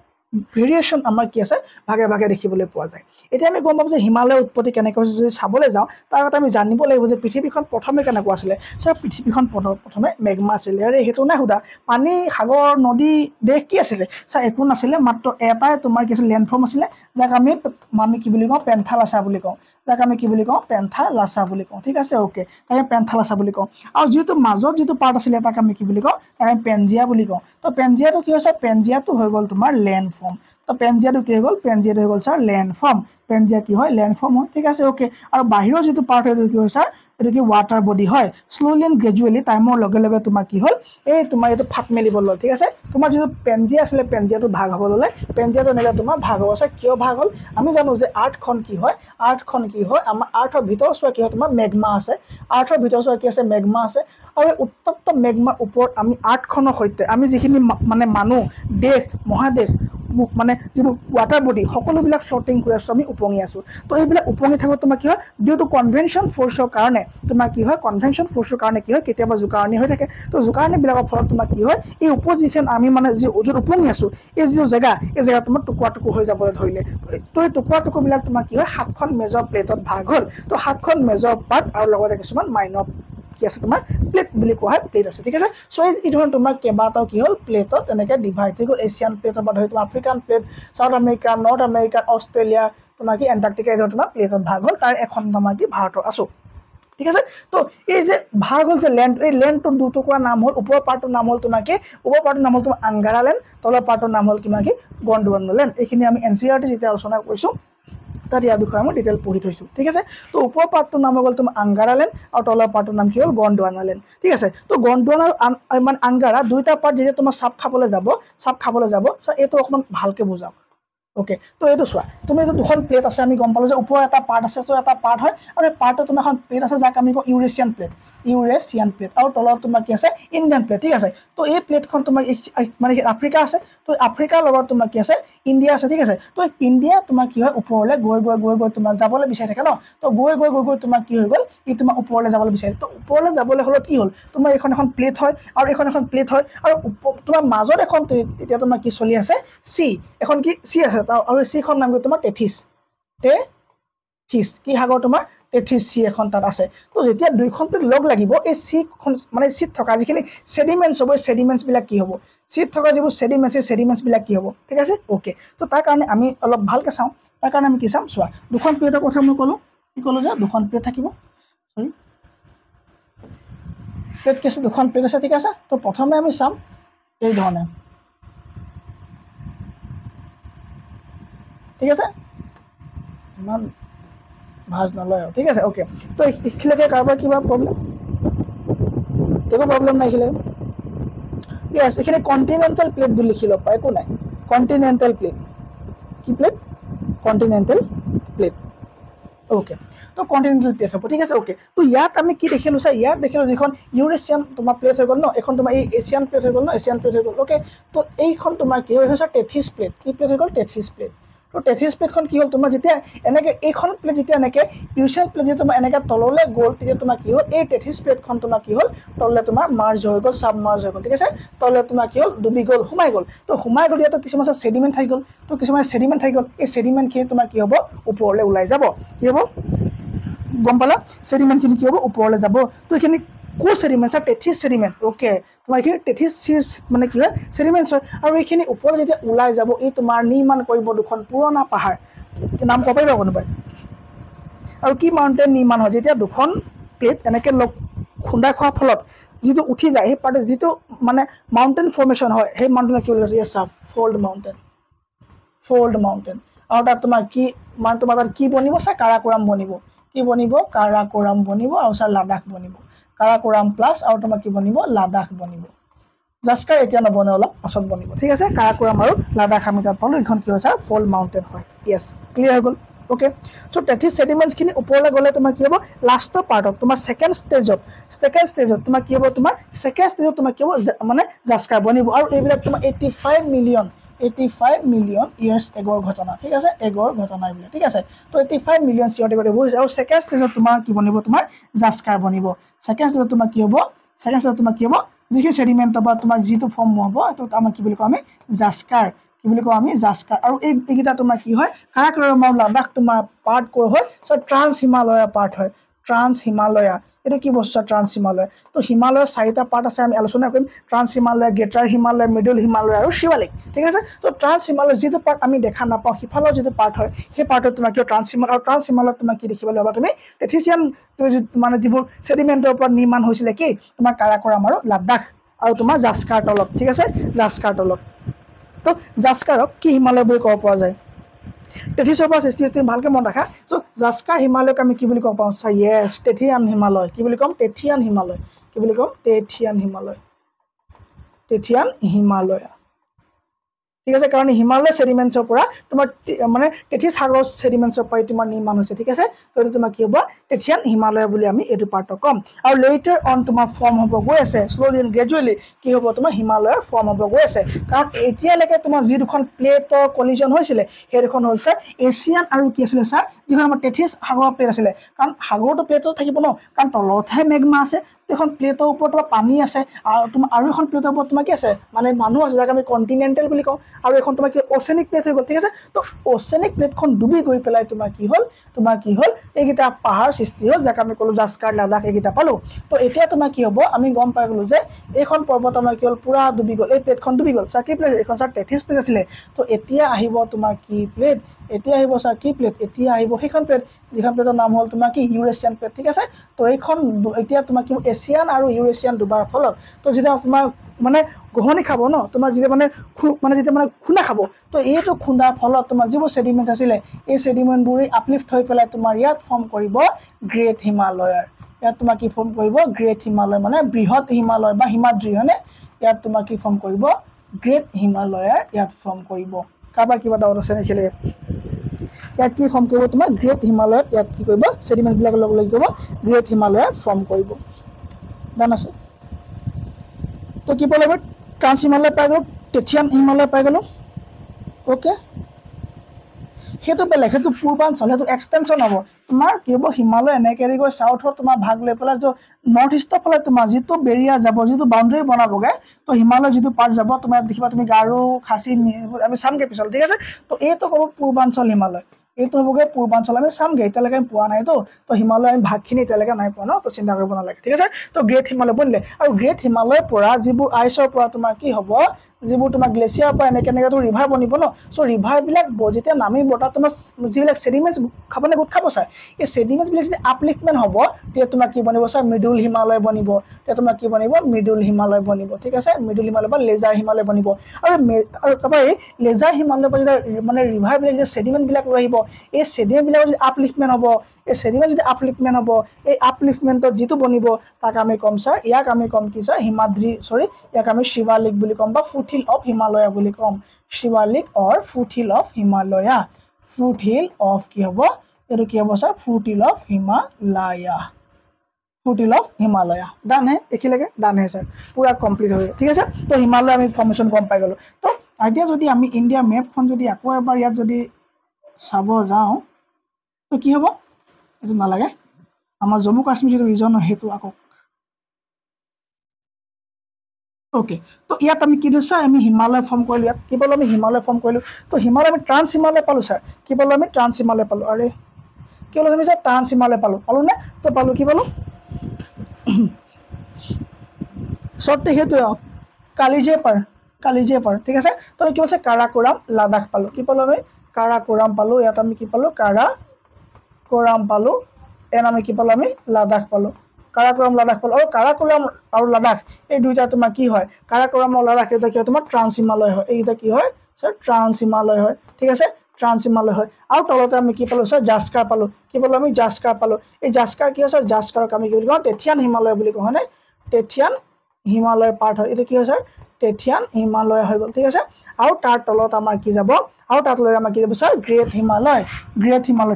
ভেৰিয়েশ্যন আমাৰ কি আছে ভাগে ভাগে দেখিবলৈ পোৱা যায় এতিয়া আমি গম পাম যে হিমালয়ৰ উৎপত্তি কেনেকৈ হৈছে যদি চাবলৈ যাওঁ তাৰ আগতে আমি জানিব লাগিব যে পৃথিৱীখন প্ৰথমে কেনেকুৱা আছিলে ছাৰ পৃথিৱীখন প্ৰথমে মেগমা আছিলে আৰু সেইটো নাই সোধা পানী সাগৰ নদী দেশ কি আছিলে ছাৰ একো নাছিলে মাত্ৰ এটাই তোমাৰ কি আছিলে লেণ্ডফৰ্ম আছিলে যাক আমি কি বুলি কওঁ পেন্থালাছা বুলি কওঁ যাক আমি কি বুলি কওঁ পেন্থালাছা বুলি কওঁ ঠিক আছে ওকে তাক আমি পেন্থালাছা বুলি কওঁ আৰু যিটো মাজত যিটো পাৰ্ট আছিলে তাক আমি কি বুলি কওঁ তাক আমি পেনজিয়া বুলি কওঁ তো পেনজিয়াটো কি হৈছে পেনজিয়াটো হৈ গ'ল তোমাৰ লেণ্ডফৰ্ম তো পেনজিয়াটো কি হৈ গ'ল পেনজিয়াটো হৈ গ'ল ছাৰ লেণ্ডফৰ্ম পেনজিয়া কি হয় লেণ্ডফৰ্ম হয় ঠিক আছে ওকে আৰু বাহিৰৰ যিটো পাৰ্ট হয় কি হয় ছাৰ এইটো কি ৱাটাৰ বডি হয় শ্ল'লি এণ্ড গ্ৰেজুৱেলি টাইমৰ লগে লগে তোমাৰ কি হ'ল এই তোমাৰ এইটো ফাট মেলিব ল'লে ঠিক আছে তোমাৰ যিটো পেনজিয়া আছিলে পেনজিয়াটো ভাগ হ'ব ল'লে পেনজিয়াটো এনেকৈ তোমাৰ ভাগ হ'ব আছে কিয় ভাগ হ'ল আমি জানো যে আৰ্থখন কি হয় আমাৰ আৰ্থৰ ভিতৰ চোৱা কি হয় তোমাৰ মেগমা আছে আৰ্থৰ ভিতৰ চোৱা কি আছে মেগমা আছে আৰু এই উত্তপ্ত মেগমাৰ ওপৰত আমি আৰ্থখনৰ সৈতে আমি যিখিনি মানে মানুহ দেশ মহাদেশ মানে যিবোৰ ৱাটাৰ বডি সকলোবিলাক ফ্লটিং কৰি আছোঁ আমি উপঙি আছোঁ তো এইবিলাক উপঙি থাকোঁ তোমাৰ কি হয় ডিউ টু কনভেনশ্যন ফ'ৰ্চৰ কাৰণে তোমাৰ কি হয় কনভেনশ্যন ফ'ৰ্চৰ কাৰণে কি হয় কেতিয়াবা জোকাৰণি হৈ থাকে তো জোকাৰণিবিলাকৰ ফলত তোমাৰ কি হয় এই ওপৰত যিখন আমি মানে যি য'ত উপঙি আছোঁ এই যি জেগা এই জেগা তোমাৰ টুকুৰা টুকুৰ হৈ যাবলৈ ধৰিলে তো এই টুকুৰা টুকুৰবিলাক তোমাৰ কি হয় 7খন মেজৰ প্লেটত ভাগ হ'ল তো 7খন মেজৰ পাৰ্ট আৰু লগতে কিছুমান মাইনৰ কি আছে তোমাৰ প্লেট বুলি কোৱা হয় প্লেট আছে ঠিক আছে চ' এই ধৰণৰ তোমাৰ কেইবাটাও কি হ'ল প্লেটত এনেকৈ ডিভাইড হৈ গ'ল এছিয়ান প্লেটৰ পৰা ধৰি তোমাৰ African plate south America north America Australia তোমাৰ কি এণ্টাৰ্কটিকা এই ধৰণৰ তোমাৰ প্লেটত ভাগ হ'ল তাৰ এখন তোমাৰ কি ভাৰতৰ আছোঁ ঠিক আছে তো এই যে ভাগ হ'ল যে লেণ্ড এই লেণ্ডটোৰ দুটুকুৰা নাম হ'ল ওপৰৰ পাৰ্টটোৰ নাম হ'ল তোমাৰ কি ওপৰৰ পাৰ্টটোৰ নাম হ'ল তোমাৰ আংগাৰা লেণ্ড তলৰ পাৰ্টটোৰ নাম হ'ল কিমান কি গণ্ডৱানা লেণ্ড এইখিনি আমি এনচিইআৰটি যেতিয়া আলোচনা কৰিছোঁ তাত ইয়াৰ বিষয়ে মই ডিটেইল পঢ়ি থৈছোঁ ঠিক আছে তো ওপৰৰ পাৰ্টটোৰ নাম হ'ল তোমাৰ আংগাৰা লেণ্ড আৰু তলৰ পাৰ্টটোৰ নাম কি হ'ল গণ্ডৱানা লেণ্ড ঠিক আছে তো গণ্ডৱানা আৰু মানে আংগাৰা দুইটা পাৰ্ট যেতিয়া তোমাৰ চাপ খাবলৈ যাব চ' এইটো অকণমান ভালকৈ বুজাওক ওকে তো এইটো চোৱা তুমি এইটো দুখন প্লেট আছে আমি গম পালোঁ যে ওপৰৰ এটা পাৰ্ট আছে চ' এটা পাৰ্ট হয় আৰু এই পাৰ্টত তোমাৰ এখন প্লেট আছে যাক আমি কওঁ ইউৰেছিয়ান প্লেট আৰু তলত তোমাৰ কি আছে ইণ্ডিয়ান প্লেট ঠিক আছে তো এই প্লেটখন তোমাৰ মানে আফ্ৰিকা আছে তো আফ্ৰিকাৰ লগত তোমাৰ কি আছে ইণ্ডিয়া আছে ঠিক আছে তো ইণ্ডিয়া তোমাৰ কি হয় ওপৰলৈ গৈ তোমাৰ যাবলৈ বিচাৰি থাকে ন তো গৈ তোমাৰ কি হৈ গ'ল ই তোমাৰ ওপৰলৈ যাবলৈ বিচাৰে তো ওপৰলৈ যাবলৈ হ'লে কি হ'ল তোমাৰ এখন প্লেট হয় আৰু এখন প্লেট হয় আৰু তোমাৰ মাজত এখন এতিয়া তোমাৰ কি চলি আছে চি এখন কি চি আছে আৰু চিখন নাম কি তোমাৰ টেথিছ কি সাগৰ তোমাৰ টেথিছ চি এখন তাত আছে তো যেতিয়া দুইখন প্লেট লগ লাগিব এই চিখন মানে চিত থকা যিখিনি ছেডিমেণ্টছ হ'ব এই ছেডিমেণ্টছবিলাক কি হ'ব চিত থকা যিবোৰ ছেডিমেণ্টছবিলাক কি হ'ব ঠিক আছে ওকে তো তাৰ কাৰণে আমি অলপ ভালকৈ চাওঁ তাৰ কাৰণে আমি কি চাম চোৱা দুখন প্লেটৰ কথা মই ক'লোঁ যে দুখন প্লেট থাকিব প্লেট কি আছে দুখন প্লেট আছে ঠিক আছে তো প্ৰথমে আমি চাম এই ধৰণে ঠিক আছে ইমান ভাজ নলয় ঠিক আছে ওকে তো এইখিনিলৈকে কাৰোবাৰ কিবা প্ৰব্লেম একো প্ৰব্লেম নাই এইখিনিলৈকে ইয়েছ এইখিনি কণ্টিনেণ্টেল প্লেট বুলি লিখি ল'ব পাৰে একো নাই কণ্টিনেণ্টেল প্লেট কি প্লেট কণ্টিনেণ্টেল প্লেট ওকে তো কণ্টিনেণ্টেল প্লেট হ'ব ঠিক আছে ওকে তো ইয়াত আমি কি দেখিলোঁ চাই ইয়াত দেখিলোঁ যিখন ইউৰেছিয়ান তোমাৰ প্লেট হৈ গ'ল ন এখন তোমাৰ এই এছিয়ান প্লেট হৈ গ'ল ন এছিয়ান প্লেট হৈ গ'ল ওকে তো এইখন তোমাৰ কি হৈছে টেথিছ প্লেট কি প্লেট হৈ গ'ল টেথিছ প্লেট তো টেথিছ প্লেটখন কি হ'ল তোমাৰ যেতিয়া এনেকৈ এইখন প্লেট যেতিয়া এনেকৈ ইউৰেছিয়ান প্লেট যেতিয়া তোমাৰ এনেকৈ তললৈ গ'ল তেতিয়া তোমাৰ কি হ'ল এই টেথিছ প্লেটখন তোমাৰ কি হ'ল তললৈ তোমাৰ মাৰ্জ হৈ গ'ল ছাবমাৰ্জ হৈ গ'ল ঠিক আছে তললৈ তোমাৰ কি হ'ল ডুবি গ'ল সোমাই গ'ল তো সোমাই গ'ল ইয়াতো কিছুমান ছেডিমেণ্ট থাকি গ'ল তো কিছুমান ছেডিমেণ্ট থাকি গ'ল এই ছেডিমেণ্টখিনি তোমাৰ কি হ'ব ওপৰলৈ ওলাই যাব কি হ'ব গম পালা ছেডিমেণ্টখিনি কি হ'ব ওপৰলৈ যাব তো এইখিনি ক'ৰ ছেডিমেণ্ট ছাৰ টেথিছ ছেডিমেণ্ট ওকে তোমাৰ এইখিনি টেথিছ মানে কি হয় ছেডিমেণ্টছ হয় আৰু এইখিনি ওপৰলৈ যেতিয়া ওলাই যাব এই তোমাৰ নিৰ্মাণ কৰিব দুখন পুৰণা পাহাৰ নাম ক'ব পাৰিবা কোনোবাই আৰু কি মাউণ্টেইন নিৰ্মাণ হয় যেতিয়া দুখন প্লেট এনেকৈ লগ খুন্দা খোৱাৰ ফলত যিটো উঠি যায় সেই পাৰ্টত যিটো মানে মাউণ্টেইন ফৰ্মেশ্যন হয় সেই মাউণ্টেইনক কি বুলি কৈছে ইয়েছ ফল্ড মাউণ্টেইন আৰু তাত তোমাৰ কি মানে তোমাৰ তাত কি বনিব ছাৰ কাৰাকোৰাম বনিব কি বনিব কাৰাকোৰাম বনিব আৰু ছাৰ লাডাখ বনিব কাৰাকোৰাম প্লাছ আৰু তোমাৰ কি বনিব লাডাখ বনিব জাস্কাৰ এতিয়া নবনে অলপ পাছত বনিব ঠিক আছে কাৰাকোৰাম আৰু লাডাখ আমি তাত পালোঁ এইখন কি হয় ছাৰ ফল্ড মাউণ্টেইন হয় ইয়েছ ক্লিয়াৰ হৈ গ'ল ওকে চ' টেথিছ ছেডিমেণ্টছখিনি ওপৰলৈ গ'লে তোমাৰ কি হ'ব লাষ্টৰ পাৰ্টত তোমাৰ ছেকেণ্ড ষ্টেজত তোমাৰ কি হ'ব তোমাৰ ছেকেণ্ড ষ্টেজত তোমাৰ কি হ'ব মানে জাস্কাৰ বনিব আৰু এইবিলাক তোমাৰ 85 মিলিয়ন ইয়াৰ্ছ এগৰ ঘটনা ঠিক আছে এগৰ ঘটনা এইবিলাক ঠিক আছে তো 85 মিলিয়ন ইয়াৰ্ছ এগৰ হৈছে আৰু ছেকেণ্ড ষ্টেজত তোমাৰ কি বনিব তোমাৰ জাস্কাৰ বনিব ছেকেণ্ড ষ্টেজত তোমাৰ কি হ'ব যিখিনি ছেডিমেণ্ট বা তোমাৰ যিটো ফৰ্ম হ'ব এইটো আমাৰ কি বুলি কওঁ আমি জাস্কাৰ আৰু এইকেইটা তোমাৰ কি হয় কাৰাকোৰাম আৰু লাডাখ তোমাৰ পাৰ্ট ক'ৰ হয় চ' ট্ৰান্স হিমালয়া পাৰ্ট হয় ট্ৰান্স হিমালয়া এইটো কি বস্তু ট্ৰান্স হিমালয়া তো হিমালয়ৰ 4টা পাৰ্ট আছে আমি আলোচনা কৰিম trans Himalaya greater Himalaya middle Himalaya আৰু শিৱালিক ঠিক আছে তো ট্ৰান্স হিমালয় যিটো পাৰ্ট আমি দেখা নাপাওঁ সিফালৰ যিটো পাৰ্ট হয় সেই পাৰ্টত তোমাৰ কি ট্ৰান্স হিমালয়ত তোমাৰ কি দেখিবলৈ পাবা তুমি টেথিছিয়ান মানে যিবোৰ ছেডিমেণ্টৰ ওপৰত নিৰ্মাণ হৈছিলে কি তোমাৰ কাৰাকোৰাম আৰু লাডাখ আৰু তোমাৰ জাস্কাৰ তলত ঠিক আছে জাস্কাৰ তলত তো জাস্কাৰক কি হিমালয় বুলি ক'ব পৰা যায় টেথিছৰ পৰা সৃষ্টি তুমি ভালকৈ মন ৰাখা চ' জাস্কাৰ হিমালয়ক আমি কি বুলি ক'ব পাৰোঁ ছাৰ য়েছ টেথিয়ান হিমালয় কি বুলি ক'ম টেথিয়ান হিমালয় ঠিক আছে কাৰণ হিমালয় ছেডিমেণ্টছৰ পৰা তোমাৰ মানে টেথিছ সাগৰ ছেডিমেণ্টছৰ পৰাই তোমাৰ নিৰ্মাণ হৈছে ঠিক আছে তো এইটো তোমাৰ কি হ'ব টেথিয়ান হিমালয় বুলি আমি এইটো পাৰ্টক ক'ম আৰু লেটাৰ অন তোমাৰ ফৰ্ম হ'ব গৈ আছে শ্ল'লি এণ্ড গ্ৰেজুৱেলি কি হ'ব তোমাৰ হিমালয়ৰ ফৰ্ম হ'ব গৈ আছে কাৰণ এতিয়ালৈকে তোমাৰ যি দুখন প্লেটৰ কলিজন হৈছিলে সেই দুখন হ'ল ছাৰ এছিয়ান আৰু কি আছিলে ছাৰ যিখন আমাৰ টেথিছ সাগৰৰ প্লেট আছিলে কাৰণ সাগৰটো প্লেটত থাকিব ন কাৰণ তলতহে মেগমা আছে এখন প্লেটৰ ওপৰত তোমাৰ পানী আছে আৰু তোমাৰ আৰু এখন প্লেটৰ ওপৰত তোমাৰ কি আছে মানে মানুহ আছে যাক আমি কণ্টিনেণ্টেল বুলি কওঁ আৰু এখন তোমাৰ কি অ'চেনিক প্লেট হৈ গ'ল ঠিক আছে তো অ'চেনিক প্লেটখন ডুবি গৈ পেলাই তোমাৰ কি হ'ল এইকেইটা পাহাৰ সৃষ্টি হ'ল যাক আমি ক'লো জাস্কাৰ লাডাখ এইকেইটা পালোঁ তো এতিয়া তোমাৰ কি হ'ব আমি গম পাই গ'লোঁ যে এইখন পৰ্বত আমাৰ কি হ'ল পুৰা ডুবি গ'ল এই প্লেটখন ডুবি গ'ল ছাৰ কি প্লেট এইখন ছাৰ 33 প্লেট আছিলে তো এতিয়া আহিব তোমাৰ কি প্লেট এতিয়া আহিব ছাৰ কি প্লেট এতিয়া আহিব সেইখন প্লেট যিখন প্লেটৰ নাম হ'ল তোমাৰ কি ইউৰেছিয়ান প্লেট ঠিক আছে তো এইখন এতিয়া তোমাৰ কি এছিয়ান আৰু ইউৰেছিয়ান ডুবাৰ ফলত তো যেতিয়া তোমাৰ মানে গহনি খাব ন তোমাৰ যেতিয়া মানে যেতিয়া মানে খুন্দা খাব তো এইটো খুন্দাৰ ফলত তোমাৰ যিবোৰ ছেডিমেণ্ট আছিলে এই ছেডিমেণ্টবোৰে আপলিফ্ট হৈ পেলাই তোমাৰ ইয়াত ফৰ্ম কৰিব গ্ৰেট হিমালয়ৰ ইয়াত তোমাৰ কি ফৰ্ম কৰিব গ্ৰেট হিমালয় মানে বৃহৎ হিমালয় বা হিমাদ্ৰী হয়নে ইয়াত তোমাৰ কি ফৰ্ম কৰিব গ্ৰেট হিমালয়ৰ ইয়াত ফৰ্ম কৰিব কাৰোবাৰ কিবা ডাউট আছে নেকি ইয়াত কি ফৰ্ম কৰিব তোমাৰ গ্ৰেট হিমালয়ত ইয়াত কি কৰিব ছেডিমেণ্টবিলাক লগ লাগি কৰিব গ্ৰেট হিমালয়ৰ ফৰ্ম কৰিব জান আছে তো কি পালে ট্ৰান্স হিমালয় পাই গ'লোঁ টেথিয়ান হিমালয় পাই গ'লোঁ ওকে সেইটো বেলেগ সেইটো পূৰ্বাঞ্চল সেইটো এক্সটেনশ্যন হ'ব তোমাৰ কি হ'ব হিমালয় এনেকৈ গৈ চাউথৰ তোমাৰ ভাগ লৈ পেলাই য'ত নৰ্থ ইষ্টৰ ফালে তোমাৰ যিটো বেৰিয়াৰ যাব যিটো বাউণ্ডেৰী বনাবগৈ তো হিমালয় যিটো পাৰ্ট যাব তোমাৰ দেখিবা তুমি গাৰো খাচী আমি চামগৈ পিছত ঠিক আছে তো এইটো ক'ব পূৰ্বাঞ্চল হিমালয় এইটো হ'বগৈ পূৰ্বাঞ্চল আমি চামগৈ এতিয়ালৈকে আমি পোৱা নাইতো তো হিমালয় আমি ভাগখিনি এতিয়ালৈকে নাই পোৱা ন তো চিন্তা কৰিব নালাগে ঠিক আছে তো গ্ৰেট হিমালয় বনিলে আৰু গ্ৰেট হিমালয়ৰ পৰা যিবোৰ আইচৰ পৰা তোমাৰ কি হ'ব যিবোৰ তোমাৰ গ্লেচিয়াৰৰ পৰা এনেকৈ ৰিভাৰ বনিব ন চ' ৰিভাৰবিলাক যেতিয়া নামিব তাত তোমাৰ যিবিলাক ছেডিমেণ্টছ খাবনে গোট খাব ছাৰ এই ছেডিমেণ্টছবিলাক যদি আপলিফ্টমেণ্ট হ'ব তেতিয়া তোমাৰ কি বনিব ছাৰ মিডল হিমালয় বনিব তেতিয়া তোমাৰ কি বনিব মিডল হিমালয় বনিব ঠিক আছে মিডল হিমালয় বা লেজাৰ হিমালয় বনিব আৰু তাৰপৰা এই লেজাৰ হিমালয়ৰ পৰা যেতিয়া মানে ৰিভাৰবিলাক যে ছেডিমেণ্টবিলাক লৈ আহিব এই ছেডিমেণ্টবিলাকৰ যদি আপলিফ্টমেণ্ট হ'ব এই ছেডিমেণ্ট যদি আপলিফ্টমেণ্ট হ'ব এই আপলিফ্টমেণ্টত যিটো বনিব তাক আমি ক'ম ছাৰ ইয়াক আমি ক'ম কি ছাৰ হিমাদ্ৰী ইয়াক আমি শিৱালিক বুলি ক'ম বা ফুটহিল অফ হিমালয়া বুলি ক'ম Shivalik or foothill of Himalaya foothill of কি হ'ব এইটো কি হ'ব sir foothill of Himalaya foothill of Himalaya done হে এইখিলৈকে ডান হে ছাৰ পুৰা কমপ্লিট হৈ গ'ল ঠিক আছে তো হিমালয় আমি ফৰ্মেশ্যন গম পাই গ'লোঁ তো এতিয়া যদি আমি ইণ্ডিয়া মেপখন যদি আকৌ এবাৰ ইয়াত যদি চাব যাওঁ তো কি হ'ব এইটো নালাগে আমাৰ জম্মু কাশ্মীৰ যিটো ৰিজন সেইটো আকৌ ওকে তো ইয়াত আমি কি দিওঁ ছাৰ আমি হিমালয় ফৰ্ম কৰিলোঁ ইয়াত কি পালোঁ আমি হিমালয় ফৰ্ম কৰিলোঁ তো হিমালয় আমি ট্ৰান্স হিমালয় পালোঁ ছাৰ কি পালোঁ আমি ট্ৰান্স হিমালয় পালোঁ আৰে কি পালোঁ আমি ছাৰ ট্ৰান্স হিমালয় পালোঁ নে তো পালোঁ কি পালোঁ শ্বৰ্টটো সেইটোৱে কালিজে পাৰ ঠিক আছে তো কি কৈছে কাৰাকোৰাম লাডাখ পালোঁ কি পালোঁ আমি কাৰাকোৰাম পালোঁ ইয়াত আমি কি পালোঁ কাৰাকোৰাম পালোঁ এন আমি কি পালোঁ আমি লাডাখ পালোঁ কাৰাকোৰাম লাডাখ পালোঁ আৰু কাৰাকোৰাম আৰু লাডাখ এই দুইটা তোমাৰ কি হয় কাৰাকোৰাম আৰু লাডাখ এইটা কি হয় তোমাৰ ট্ৰান্স হিমালয় হয় এইকেইটা কি হয় ছাৰ ট্ৰান্স হিমালয় হয় ঠিক আছে ট্ৰান্স হিমালয় হয় আৰু তলতে আমি কি পালোঁ ছাৰ জাস্কাৰ পালোঁ কি পালোঁ আমি জাস্কাৰ পালোঁ এই জাস্কাৰ কি হয় ছাৰ জাস্কাৰক আমি কি বুলি কওঁ টেথিয়ান হিমালয় বুলি কওঁ হয়নে টেথিয়ান হিমালয় পাৰ্ট হয় এইটো কি হয় ছাৰ টেথিয়ান হিমালয় হৈ গ'ল ঠিক আছে আৰু তাৰ তলত আমাৰ কি যাব আৰু তাত লৈ আমাৰ কি যাব ছাৰ গ্ৰেট হিমালয়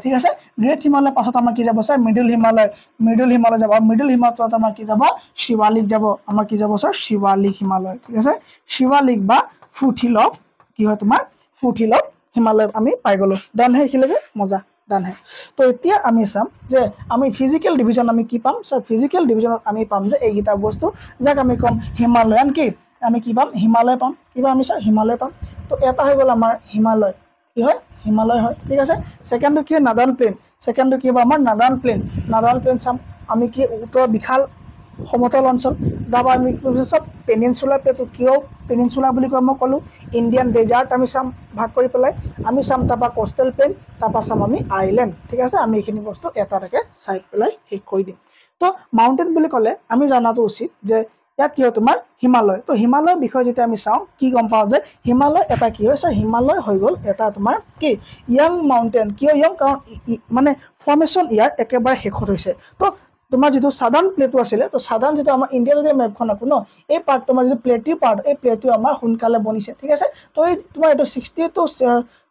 ঠিক আছে গ্ৰেট হিমালয়ৰ পাছত আমাৰ কি যাব ছাৰ মিডল হিমালয় যাব আৰু মিডল হিমালয়ত আমাৰ কি যাব শিৱালিক যাব আমাৰ কি যাব ছাৰ শিৱালিক হিমালয় ঠিক আছে শিৱালিক বা ফুটহিল অফ কি হয় তোমাৰ ফুটহিল অফ হিমালয় আমি পাই গ'লোঁ ডান হে এইখিলৈকে মজা ডান হে তো এতিয়া আমি চাম যে আমি ফিজিকেল ডিভিজন আমি কি পাম ছাৰ ফিজিকেল ডিভিজনত আমি পাম যে এইকেইটা বস্তু যাক আমি ক'ম হিমালয়ান কি আমি কি পাম হিমালয় পাম কিবা আমি ছাৰ হিমালয় পাম তো এটা হৈ গ'ল আমাৰ হিমালয় কি হয় হিমালয় হয় ঠিক আছে ছেকেণ্ডটো কি হয় নাদান প্লেন ছেকেণ্ডটো কি হ'ব আমাৰ নাদান প্লেন চাম আমি কি উত্তৰ বিশাল সমতল অঞ্চল তাৰপৰা আমি চব পেনিনচুলাৰ প্লেটটো কিয় পেনিনচুলা বুলি কয় মই ক'লোঁ ইণ্ডিয়ান ডেজাৰ্ট আমি চাম ভাগ কৰি পেলাই আমি চাম তাৰপৰা কোষ্টেল প্লেন তাৰপৰা চাম আমি আইলেণ্ড ঠিক আছে আমি এইখিনি বস্তু এটা এটাকৈ চাই পেলাই শেষ কৰি দিম তো মাউণ্টেইন বুলি ক'লে আমি জনাটো উচিত যে ইয়াত কি হয় তোমাৰ হিমালয় তো হিমালয়ৰ বিষয়ে যেতিয়া আমি চাওঁ কি গম পাওঁ যে হিমালয় এটা কি হয় ছাৰ হিমালয় হৈ গ'ল এটা তোমাৰ কি য়াং মাউণ্টেইন কিয় য়াং কাৰণ মানে ফৰ্মেশ্যন ইয়াৰ একেবাৰে শেষত হৈছে তো তোমাৰ যিটো সাধাৰণ প্লেটটো আছিলে তো সাধাৰণ যিটো আমাৰ ইণ্ডিয়া যদি মেপখন আকো ন এই পাৰ্ট তোমাৰ যিটো প্লেটিভ পাৰ্ট এই প্লেটটো আমাৰ সোনকালে বনিছে ঠিক আছে তো এই তোমাৰ এইটো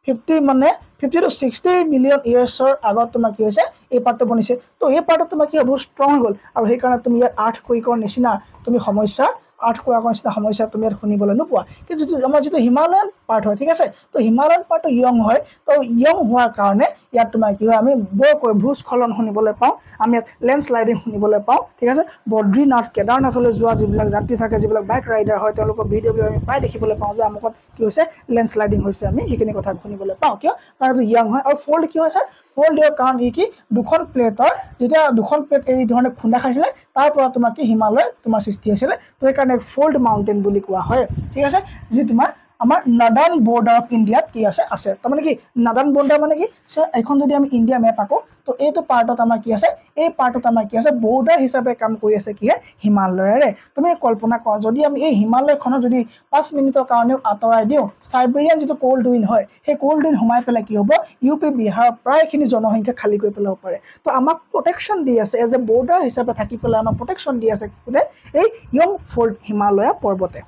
60 to 60 মিলিয়ন ইয়াৰ্ছৰ আগত তোমাৰ কি হৈছে এই পাৰ্টটো বনিছে তো এই পাৰ্টত তোমাৰ কি বহুত ষ্ট্ৰং হৈ গ'ল আৰু সেইকাৰণে তুমি ইয়াত আৰ্থকুইকৰ নিচিনা তুমি সমস্যাৰ আৰ্থ কোৱাৰ নিচিনা সমস্যা তুমি ইয়াত শুনিবলৈ নোপোৱা কিন্তু আমাৰ যিটো হিমালয়ান পাৰ্ট হয় ঠিক আছে তো হিমালয়ান পাৰ্টটো ইয়ং হয় তো ইয়ং হোৱাৰ কাৰণে ইয়াত তোমাৰ কি হয় আমি বৰ ভূস্খলন শুনিবলৈ পাওঁ আমি ইয়াত লেণ্ডশ্লাইডিং শুনিবলৈ পাওঁ ঠিক আছে বদ্ৰীনাথ কেদাৰনাথলৈ যোৱা যিবিলাক যাত্ৰী থাকে যিবিলাক বাইক ৰাইডাৰ হয় তেওঁলোকৰ ভিডিঅ'বিলাক আমি প্ৰায় দেখিবলৈ পাওঁ যে আমুকত কি হৈছে লেণ্ডশ্লাইডিং হৈছে আমি সেইখিনি কথা শুনিবলৈ পাওঁ কিয় কাৰণ এইটো ইয়ং হয় আৰু ফল্ড কি হয় ছাৰ ফল্ড দিয়াৰ কাৰণ কি দুখন প্লেটৰ যেতিয়া দুখন প্লেট এই ধৰণে খুন্দা খাইছিলে তাৰ পৰা তোমাৰ কি হিমালয় তোমাৰ সৃষ্টি হৈছিলে তো সেইকাৰণে ফল্ড মাউণ্টেইন বুলি কোৱা হয় ঠিক আছে যি তোমাৰ আমাৰ নাদাৰ্ণ বৰ্ডাৰ অফ ইণ্ডিয়াত কি আছে তাৰমানে কি নাদাৰ্ণ বৰ্ডাৰ মানে কি ছাৰ এখন যদি আমি ইণ্ডিয়া মেপ আঁকো তো এইটো পাৰ্টত আমাৰ কি আছে এই পাৰ্টত আমাৰ কি আছে বৰ্ডাৰ হিচাপে কাম কৰি আছে কি হিমালয়েৰে তুমি কল্পনা কৰা যদি আমি এই হিমালয়খনক যদি 5 মিনিটৰ কাৰণেও আঁতৰাই দিওঁ চাইবেৰিয়ান যিটো কোল্ড উইণ্ড হয় সেই কোল্ড উইণ্ড সোমাই পেলাই কি হ'ব ইউ পি বিহাৰৰ প্ৰায়খিনি জনসংখ্যা খালী কৰি পেলাব পাৰে তো আমাক প্ৰটেকশ্যন দি আছে এজ এ বৰ্ডাৰ হিচাপে থাকি পেলাই আমাক প্ৰটেকশ্যন দি আছে কোনে এই য়ং ফল্ড হিমালয়া পৰ্বতে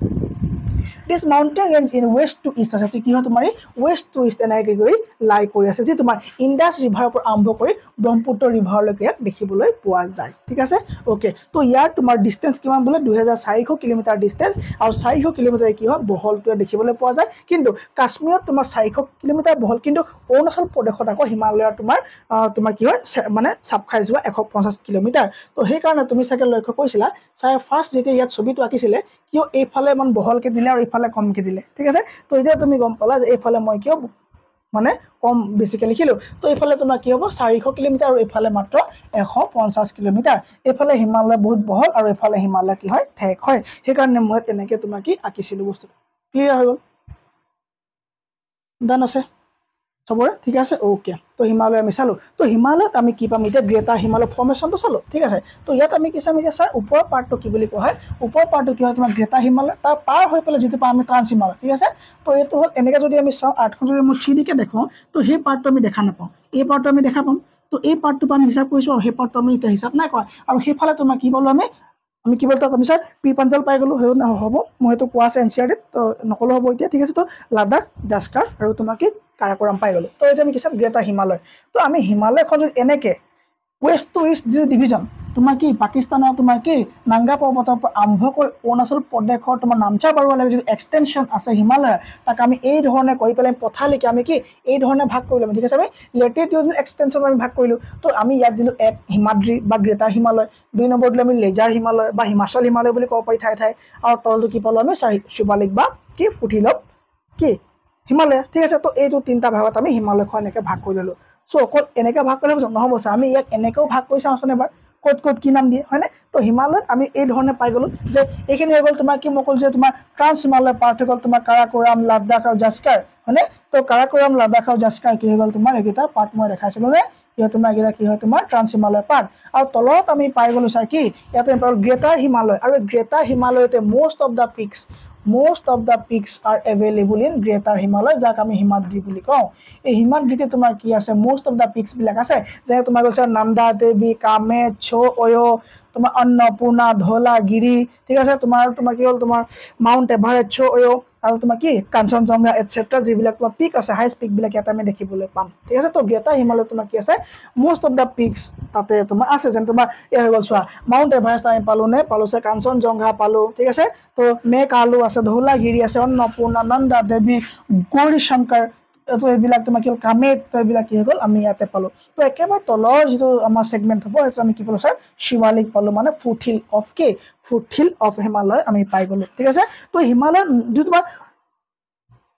This mountain range in west to east আছে কি হয় তোমাৰ west to east এনেকৈ গৈ লাই কৰি আছে যে তোমাৰ ইন্দাস ৰিভাৰৰ পৰা আৰম্ভ কৰি ব্ৰহ্মপুত্ৰ ৰিভাৰলৈকে ইয়াক দেখিবলৈ পোৱা যায় ঠিক আছে ওকে তো ইয়াৰ তোমাৰ ডিসটেন্স কিমান বোলে 2400 কিলোমিটাৰ ডিসটেন্স আৰু 400 কিলোমিটাৰ কি হয় বহলটো দেখিবলৈ পোৱা যায় কিন্তু কাশ্মীৰত তোমাৰ 400 কিলোমিটাৰ বহল কিন্তু অৰুণাচল প্ৰদেশত আকৌ হিমালয়ৰ তোমাৰ কি হয় মানে চাপ খাই যোৱা 150 কিলোমিটাৰ তো সেই কাৰণে তুমি চাগে লক্ষ্য কৰিছিলা চাই ফাৰ্স্ট যেতিয়া ইয়াত ছবিটো আঁকিছিলে কিয় এইফালে মান বহলকে দিলে আৰু এইফালে কমকে দিলে ঠিক আছে তো এতিয়া তুমি গম পালা যে এইফালে মই কিয় মানে কম বেছিকে লিখিলো তো এইফালে তোমাৰ কি হ'ব 400 কিলোমিটাৰ আৰু এইফালে মাত্ৰ 150 কিলোমিটাৰ এইফালে হিমালয় বহুত বহল আৰু এইফালে হিমালয় কি হয় ঠেক হয় সেই কাৰণে মই তেনেকে তোমাক কি আঁকিছিলো বস্তু ক্লিয়াৰ হৈ গ'ল ডান আছে সবৰে ঠিক আছে ওকে তো হিমালয় আমি চালো তো হিমালয়ত আমি কি পাম এতিয়া গ্ৰেটাৰ হিমালয় ফৰ্মেশনটো চালো ঠিক আছে তো ইয়াত আমি কি চাম এতিয়া স্যাৰ ওপৰৰ পাৰ্টটো কি বুলি কোৱা হয় ওপৰৰ পাৰ্টটো কি হয় তোমাৰ গ্ৰেটাৰ হিমালয় তাৰ পাৰ হৈ পেলাই যেটো পাম আমি ট্ৰান্স হিমালয় ঠিক আছে তো এইটো হল এনেকৈ যদি আমি চাওঁ আৰ্টখন যদি মই 3D কে দেখো তো সেই পাৰ্টটো আমি দেখা নাপাওঁ এই পাৰ্টটো আমি দেখা পাম তো এই পাৰ্টটো আমি হিচাপ কৰিছো আৰু সেই পাৰ্টটো আমি এতিয়া হিচাপ নাই কৰা আৰু সেইফালে তোমাৰ কি বলো আমি কি বলতো আমি স্যাৰ পীৰপাঞ্জাল পাই গলো হ'ব মই সেইটো কোৱা আছে এনচিআৰটিত তো নকলো হ'ব এতিয়া ঠিক আছে তো লাডাখ জাস্কাৰ আৰু তোমাৰ কি কাৰাকোৰাম পাই গলো তো এটা আমি কি চাম গ্ৰেটাৰ হিমালয় তো আমি হিমালয়খন যদি এনেকে ওয়েস্ট টু ইষ্ট যে ডিভিজন তোমাৰ কি পাকিস্তানৰ তোমাৰ কি নাংগা পৰ্বতৰ পৰা আৰম্ভ কৰি অৰুণাচল প্ৰদেশৰ তোমাৰ নামচা বাৰুৱালৈ যে এক্সটেনশন আছে হিমালয় তাক আমি এই ধৰণে কৰি পেলাই পথালিকে আমি কি এই ধৰণে ভাগ কৰিলো ঠিক আছে আমি লেটিটিউড এক্সটেনশন আমি ভাগ কৰিলো তো আমি ইয়াত দিলো এক হিমাদ্ৰী বা গ্ৰেটাৰ হিমালয় দুই নম্বৰ দিলো আমি লেজাৰ হিমালয় বা হিমাচল হিমালয় বুলি ক'ব পাৰি ঠাই আৰু তলটো কি পালো আমি শিৱালিক বা কি ফুঠিলক কি হিমালয় ঠিক আছে তো এই যে তিনটা ভাগত আমি হিমালয়খন এনেকৈ ভাগ কৰি ললো সো অকল এনেকৈ ভাগ কৰিলে নহ'ব আমি ইয়াক এনেকৈও ভাগ কৰি চাওঁচোন এবাৰ ক'ত কি নাম দিয়ে হয়নে তো হিমালয়ত আমি এই ধৰণে পাই গলো যে এইখিনি হৈ গ'ল তোমাৰ কি মকল যে তোমাৰ ট্ৰান্স হিমালয় পাৰ্ট হৈ গ'ল তোমাৰ কাৰাকোৰাম লাডাখ আৰু জাস্কাৰ হয়নে তো কাৰাকোৰাম লাডাখ আৰু জাস্কাৰ কি হৈ গ'ল তোমাৰ এইকেইটা পাৰ্ট মই দেখাইছিলো নে তোমাৰ এইকেইটা কি হয় তোমাৰ ট্ৰান্স হিমালয় পাৰ্ট আৰু তলত আমি পাই গলো ছাৰ কি ইয়াতে গ্ৰেটাৰ হিমালয় আৰু greater হিমালয়তে most of the peaks are available in greater Himalaya যাক আমি হিমাদ্ৰী বুলি কওঁ এই হিমাদ্ৰীতে তোমাৰ কি আছে most of the peaks বিলাক আছে যে তোমাৰ কৈছে নন্দা দেৱী কামেচ্ছ অয় তোমাৰ অন্নপূৰ্ণা ধৌলাগিৰি ঠিক আছে তোমাৰ কি হ'ল তোমাৰ মাউণ্ট এভাৰেষ্ট অয় আৰু তোমাৰ কি কাঞ্চনজংঘা এটসেট্ৰা যিবিলাক তোমাৰ পিক আছে হাইষ্ট পিক বিলাক ইয়াত আমি দেখিবলৈ পাম ঠিক আছে তো গ্ৰেটাৰ হিমালয় তোমাৰ কি আছে most of the peaks তাতে তোমাৰ আছে যেন তোমাৰ এই হৈ গ'ল চোৱা মাউণ্ট এভাৰেষ্ট আমি পালো আছে কাঞ্চনজংঘা পালো ঠিক আছে তো মেঘালু আছে ধৌলাগিৰি আছে অন্নপূৰ্ণা নন্দা দেৱী গৌৰী শংকৰ তো এইবিলাক তোমাৰ কি হ'ল কামেট তো এইবিলাক কি হৈ গ'ল আমি ইয়াতে পালো তো একেবাৰে তলৰ যিটো আমাৰ সেগমেন্ট হ'ব সেইটো আমি কি পালো স্যাৰ শিৱালিক পালো মানে ফুটহিল অফ হিমালয় আমি পাই গলো ঠিক আছে তো হিমালয় যিটো তোমাৰ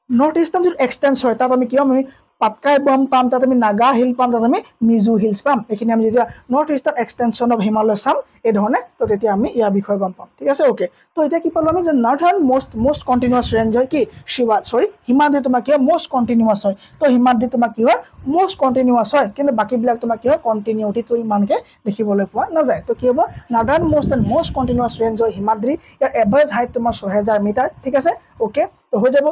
নৰ্থ ইষ্টাৰ্ণ যিটো এক্সটেন্স হয় তাত আমি কি আমি পাটকাই বম পাম তাত আমি নাগা হিল পাম তাত আমি মিজু হিলছ পাম এইখিনি আমি যেতিয়া north eastern extension of Himalaya চাম এই ধৰণে তো তেতিয়া আমি ইয়াৰ বিষয়ে গম পাম ঠিক আছে ওকে তো এতিয়া কি পালো আমি যে নৰ্থাৰ্ণ most continuous ৰেঞ্জ হয় কি হিমাদ্ৰী তোমাৰ কি হয় most continuous হয় তো হিমাদ্ৰী তোমাৰ কি হয় most continuous হয় কিন্তু বাকিবিলাক তোমাৰ কি হয় কন্টিনিউটি তো ইমানকে দেখিবলৈ পোৱা নাযায় তো কি হ'ব নৰ্থাৰ্ণ most continuous ৰেঞ্জ হয় হিমাদ্ৰী ইয়াৰ এভাৰেজ হাইট তোমাৰ 6000 মিটাৰ ঠিক আছে ওকে তো হৈ যাব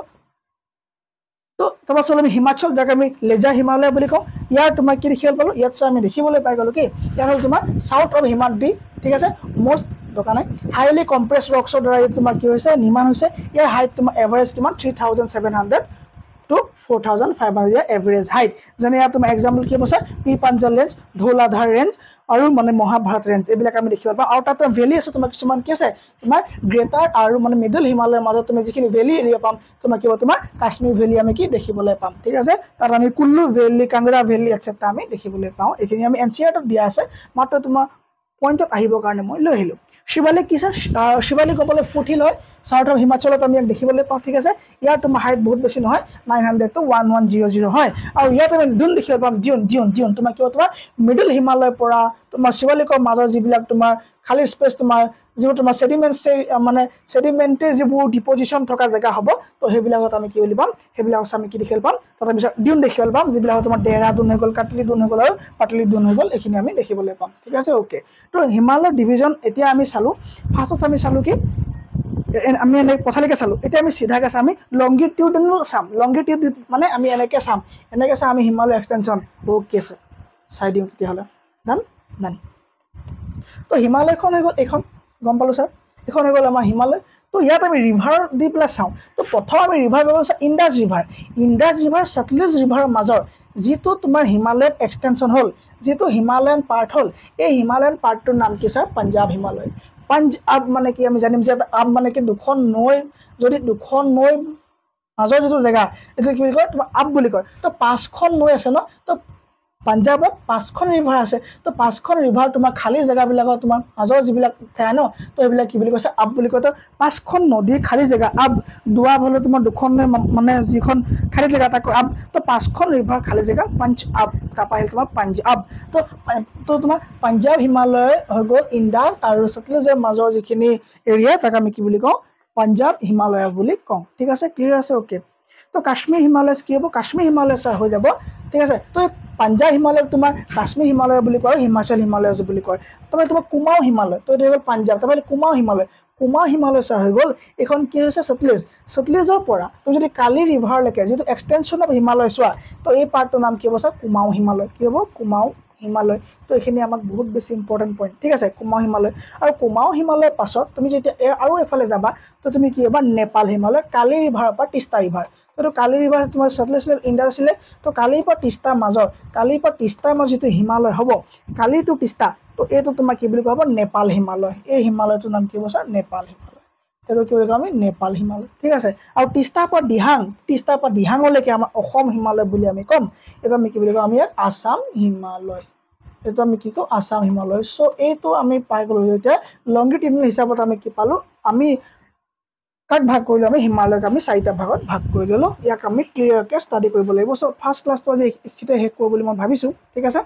তো তোমাৰ চলো আমি হিমাচল যাক আমি লেজাৰ হিমালয় বুলি কওঁ ইয়াৰ তোমাৰ কি দেখিবলৈ পালো ইয়াত আমি দেখিবলৈ পাই গলো কি ইয়াৰ হ'ল তোমাৰ সাউথ অফ হিমাদ্ৰী ঠিক আছে most দোকানে হাইলি কম্প্ৰেছড ৰক্সৰ দ্বাৰা তোমাৰ কি হৈছে নিৰ্মাণ হৈছে ইয়াৰ হাইট তোমাৰ এভাৰেজ কিমান 3700 to 4500 এভাৰেজ হাইট যেনে ইয়াত তোমাৰ এক্সাম্পল কি হ'ব পি পাঞ্জল ৰেঞ্জ ধৌলাধাৰ ৰেঞ্জ আৰু মানে মহাভাৰত ৰেঞ্জ এইবিলাক আমি দেখিব পাওঁ আৰু তাত ভেলি আছে তোমাৰ কিছুমান কি আছে তোমাৰ গ্ৰেটাৰ আৰু মানে মিডল হিমালয়ৰ মাজত তুমি যিখিনি ভেলি এৰিয়া পাম তোমাৰ কি হ'ব তোমাৰ কাশ্মীৰ ভেলি আমি কি দেখিবলৈ পাম ঠিক আছে তাত আমি কুল্লু ভেলি কাংৰা ভেলি এটসেট্ৰা আমি দেখিবলৈ পাওঁ এইখিনি আমি এনচিআৰটোত দিয়া আছে মাত্ৰ তোমাৰ পইণ্টত আহিবৰ কাৰণে মই লৈ আহিলোঁ শিৱালিক কি শিৱালিক ক'বলৈ ফুটহিল হয় সাউথ অফ হিমাচলত আমি ইয়াক দেখিবলৈ পাওঁ ঠিক আছে ইয়াৰ তোমাৰ হাইট বহুত বেছি নহয় 900 to 1100 হয় আৰু ইয়াত আমি দুন দেখিব পাম ডিউন তোমাৰ কি তোমাৰ মিডল হিমালয়ৰ পৰা তোমাৰ শিৱালিকৰ মাজত যিবিলাক তোমাৰ খালি স্পেচ তোমাৰ যিবোৰ তোমাৰ সেডিমেন্টে যিবোৰ ডিপজিশন থকা জেগা হ'ব তো সেইবিলাকত আমি কি বুলি পাম সেইবিলাকত আমি কি দেখিবলৈ পাম তাৰ পিছত ডিউন দেখিবলৈ পাম যিবিলাক তোমাৰ দেহৰাদুন হৈ গ'ল কাটলি দুন হৈ গ'ল আৰু পাটলি দুন হৈ গ'ল এইখিনি আমি দেখিবলৈ পাম ঠিক আছে ওকে তো হিমালয় ডিভিজন এতিয়া আমি চালো ফাৰ্ষ্টত আমি চালো কি আমি এনে পথালিকে চালো এতিয়া আমি সিধাকে চাম আমি লংগিটিউডিনেল চাম লংগিটিউড মানে আমি এনেকে চাম আমি হিমালয় এক্সটেনশন ওকে স্যার চাই দিওঁ তেতিয়াহ'লে ডান তো হিমালয়খন হৈ গ'ল এইখন গম পালো স্যাৰ এখন হৈ গ'ল আমাৰ হিমালয় তো ইয়াত আমি ৰিভাৰ দি পেলাই চাওঁ তো প্ৰথম আমি ৰিভাৰ ব্যৱস্থা ইণ্ডাছ ৰিভাৰ সতলেজ ৰিভাৰৰ মাজৰ যিটো তোমাৰ হিমালয়ন এক্সটেনশন হ'ল যিটো হিমালয়ান পাৰ্ট হ'ল এই হিমালয়ান পাৰ্টটোৰ নাম কি স্যাৰ পাঞ্জাব হিমালয় পাঞ্জাব মানে কি আমি জানিম যে আব মানে কি দুখন নৈ যদি দুখন নৈ মাজৰ যিটো জেগা এইটো কি বুলি কয় তোমাৰ আব বুলি কয় তো পাঁচখন নৈ আছে ন তো পাঞ্জাবত পাঁচখন ৰিভাৰ আছে তো পাঁচখন ৰিভাৰ তোমাৰ খালী জেগাবিলাকত তোমাৰ মাজৰ যিবিলাক ঠাই ন তো এইবিলাক কি বুলি কৈছে আব বুলি কয় তো পাঁচখন নদীৰ খালী জেগা আব দুৱাব হ'লে তোমাৰ দুখন মানে যিখন খালী জেগা তাক আব তো পাঁচখন ৰিভাৰ খালী জেগা পাঞ্জাব তাৰপৰা আহিল তোমাৰ পাঞ্জাব তো তোমাৰ পাঞ্জাব হিমালয় হৈ গ'ল ইণ্ডাছ আৰু সতলেজৰ মাজৰ যিখিনি এৰিয়া তাক আমি কি বুলি কওঁ পাঞ্জাব হিমালয় বুলি কওঁ ঠিক আছে ক্লিয়াৰ আছে ওকে তো কাশ্মীৰ হিমালয় কি হ'ব কাশ্মীৰ হিমালয় স্যাৰ হৈ যাব ঠিক আছে তো পাঞ্জাব হিমালয় তোমাৰ কাশ্মীৰ হিমালয় বুলি কয় হিমাচল হিমালয় বুলি কয় তাৰপৰা তোমাৰ কুমাও হিমালয় তো এইটো হৈ গ'ল পাঞ্জাব তাৰপৰা কুমাও হিমালয় স্যাৰ হৈ গ'ল এখন কি হৈছে সতলেজৰ পৰা তুমি যদি কালি ৰিভাৰলৈকে যিটো এক্সটেনশ্যন অফ হিমালয় চোৱা তো এই পাৰ্টটোৰ নাম কি হ'ব স্যাৰ কুমাও হিমালয় কি হ'ব কুমাও হিমালয় তো এইখিনি আমাক বহুত বেছি ইম্পৰ্টেণ্ট পইণ্ট ঠিক আছে কুমাও হিমালয় আৰু কুমাও হিমালয়ৰ পাছত তুমি যেতিয়া আৰু এফালে যাবা তো তুমি কি হ'বা নেপাল হিমালয় কালি ৰিভাৰৰ পৰা তিস্তা ৰিভাৰ তো কালি ৰিভাৰ তোমাৰ সতলেজ ইণ্ডাছ আছিলে তো কালিৰ পৰা তিস্তাৰ মাজৰ যিটো হিমালয় হ'ব কালি টু তিস্তা তো এইটো তোমাৰ কি বুলি কোৱা হ'ব নেপাল হিমালয় এই হিমালয়টোৰ নাম কি হ'ব স্যাৰ নেপাল হিমালয় এইটো কি বুলি কওঁ আমি নেপাল হিমালয় ঠিক আছে আৰু তিস্তাৰ পৰা দিহাঙলৈকে আমাৰ অসম হিমালয় বুলি আমি ক'ম এইটো আমি কি বুলি কওঁ আমি আসাম হিমালয় এইটো আমি কি কওঁ আসাম হিমালয় চ' এইটো আমি পাই গ'লো এতিয়া লংগিটিউডিনেল হিচাপত আমি কি পালোঁ আমি কাক ভাগ কৰিলোঁ আমি হিমালয়ক আমি 4টা ভাগত ভাগ কৰি ল'লোঁ ইয়াক আমি ক্লিয়াৰকৈ ষ্টাডি কৰিব লাগিব চ' ফাৰ্ষ্ট ক্লাছটো আজি এইখিনিতে শেষ কৰোঁ বুলি মই ভাবিছোঁ ঠিক আছে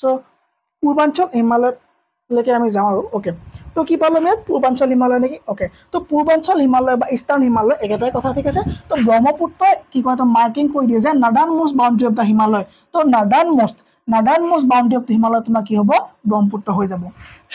চ' পূৰ্বাঞ্চল হিমালয়লৈকে আমি যাওঁ আৰু ওকে তো কি পালোঁ আমি পূৰ্বাঞ্চল হিমালয় নেকি ওকে তো পূৰ্বাঞ্চল হিমালয় বা ইষ্টাৰ্ণ হিমালয় একেটাই কথা ঠিক আছে তো ব্ৰহ্মপুত্ৰই কি কয় তো মাৰ্কিং কৰি দিয়ে যে northernmost boundary of the Himalaya তো northernmost boundary of the Himalaya তোমাৰ কি হ'ব ব্ৰহ্মপুত্ৰ হৈ যাব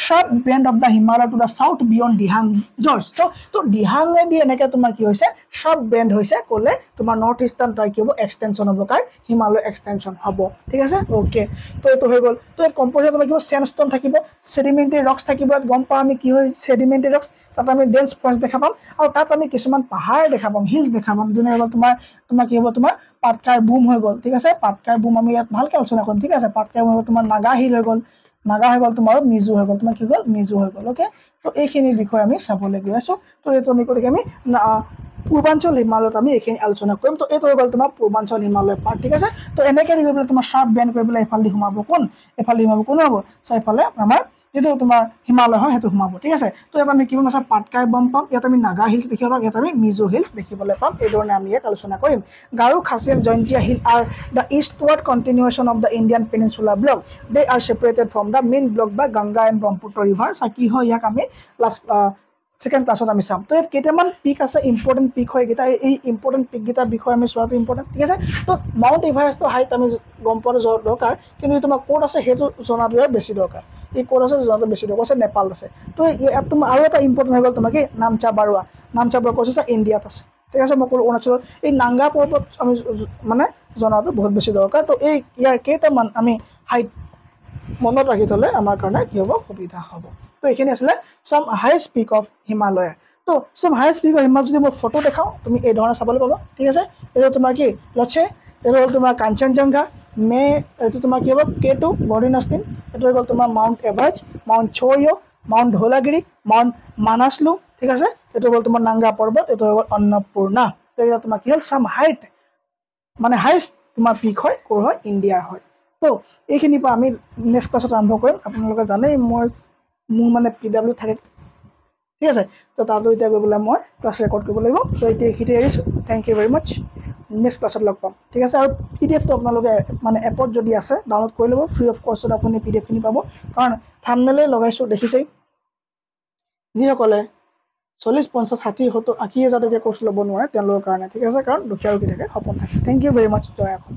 sharp bend of the Himalaya to the south beyond Dihang gorge তো দিহাঙেদি এনেকৈ তোমাৰ কি হৈছে শাৰ্প বেণ্ড হৈছে ক'লে তোমাৰ নৰ্থ ইষ্টাৰ্ণ তাৰ কি হ'ব এক্সটেনশ্যন হ'ব কাৰ হিমালয় এক্সটেনশ্যন হ'ব ঠিক আছে ওকে তো এইটো হৈ গ'ল তো ইয়াত কম্প'জিশ্যন তোমাৰ কি হ'ব চেণ্ডষ্টোন থাকিব ছেডিমেণ্টাৰী ৰক্স থাকিব ইয়াত গম পাওঁ আমি কি হয় ছেডিমেণ্টাৰী ৰক্স তাত আমি ডেন্স ফৰেষ্ট দেখা পাম আৰু তাত আমি কিছুমান পাহাৰ দেখা পাম হিলছ দেখা পাম যেনে হ'ব তোমাৰ কি হ'ব তোমাৰ পাটকাই বুম হৈ গ'ল ঠিক আছে পাটকাই বুম আমি ইয়াত ভালকৈ আলোচনা কৰিম ঠিক আছে পাটকাই বুম তোমাৰ নাগা হিল হৈ গ'ল তোমাৰ মিজো হৈ গ'ল তোমাৰ কি হ'ল মিজো হৈ গ'ল ওকে তো এইখিনিৰ বিষয়ে আমি চাবলৈ গৈ আছোঁ তো এইটো আমি গতিকে আমি পূৰ্বাঞ্চল হিমালয়ত আমি এইখিনি আলোচনা কৰিম তো এইটো হৈ গ'ল তোমাৰ পূৰ্বাঞ্চল হিমালয় পাৰ্ট ঠিক আছে তো এনেকৈ দি গৈ পেলাই তোমাৰ শ্বাৰ্প বেণ্ড কৰি পেলাই এইফালে সোমাব কোন হ'ব চ' এইফালে আমাৰ যিটো তোমাৰ হিমালয় হয় সেইটো সোমাব ঠিক আছে তো ইয়াত আমি কি পাম আছে পাটকাই বম পাম ইয়াত আমি নাগা হিলছ দেখিব পাম ইয়াত আমি মিজো হিলছ দেখিবলৈ পাম এই ধৰণে আমি ইয়াক আলোচনা কৰিম গাৰো খাছিয়াল Jaintia hill are the eastward continuation of the Indian peninsular block they are separated from the main block by Ganga and Brahmaputra river কি হয় ইয়াক আমি সেকেন্ড ক্লাছত আমি চাম তো ইয়াত কেইটামান পিক আছে ইম্পৰ্টেণ্ট পিক হয় এইকেইটা এই ইম্পৰ্টেণ্ট পিককেইটাৰ বিষয়ে আমি চোৱাটো ইম্পৰ্টেণ্ট ঠিক আছে তো মাউণ্ট এভাৰেষ্টৰ হাইট আমি গম পোৱাটো দৰকাৰ কিন্তু তোমাৰ ক'ত আছে সেইটো জনাটো বেছি দৰকাৰ এই ক'ত আছে জনাটো বেছি দৰকাৰ আছে নেপাল আছে তো ইয়াত তোমাৰ আৰু এটা ইম্পৰ্টেণ্ট হৈ গ'ল তোমাৰ কি নামচা বাৰুৱা কৈছে ইণ্ডিয়াত আছে ঠিক আছে মই ক'লো অৰুণাচলত এই নাংগা পৰ্বত আমি মানে জনাটো বহুত বেছি দৰকাৰ তো এই ইয়াৰ কেইটামান আমি হাইট মনত ৰাখি থ'লে আমাৰ কাৰণে কি হ'ব সুবিধা হ'ব তো এইখিনি আছিলে চাম হাইষ্ট পিক অফ হিমালয় তো সব হায়েষ্ট পিকৰ হিমালয় যদি মই ফটো দেখাওঁ তুমি এই ধৰণে চাবলৈ পাবা ঠিক আছে এইটো তোমাৰ কি লছে এইটো হ'ল তোমাৰ কাঞ্চনজংঘা এইটো তোমাৰ কি হ'ব K2 বৰ্ডিন অষ্টিন এইটো হৈ গ'ল তোমাৰ মাউণ্ট এভাৰেষ্ট মাউণ্ট চৈয় মাউণ্ট ধৌলাগিৰি মাউণ্ট মানাসলু ঠিক আছে এইটো হ'ল তোমাৰ নাংগা পৰ্বত এইটো হৈ গ'ল অন্নপূৰ্ণা তো এটা তোমাৰ কি হ'ল চাম হাইট মানে হাইষ্ট তোমাৰ পিক হয় ক'ৰ হয় ইণ্ডিয়াৰ হয় তো এইখিনিৰ পৰা আমি নেক্সট ক্লাছত আৰম্ভ কৰিম আপোনালোকে জানেই মোৰ মানে PW থাকে ঠিক আছে তো তাতো এতিয়া গৈ পেলাই মই ক্লাছ ৰেকৰ্ড কৰিব লাগিব তো এতিয়া এইখিনিতে এৰিছোঁ thank you very much next ক্লাছত লগ পাম ঠিক আছে আৰু PDF টো আপোনালোকে মানে এপত যদি আছে ডাউনলোড কৰি ল'ব ফ্ৰী অফ কষ্টত আপুনি PDF খিনি পাব কাৰণ থাম্বনেইলে লগাইছোঁ দেখিছেই যিসকলে 40 50 60 70 80 হাজাৰ টকীয়া কোৰ্চ ল'ব নোৱাৰে তেওঁলোকৰ কাৰণে ঠিক আছে কাৰণ দুখীয়া ৰোগী থাকে সপোন থাকে থেংক ইউ ভেৰি মাছ জয় অসম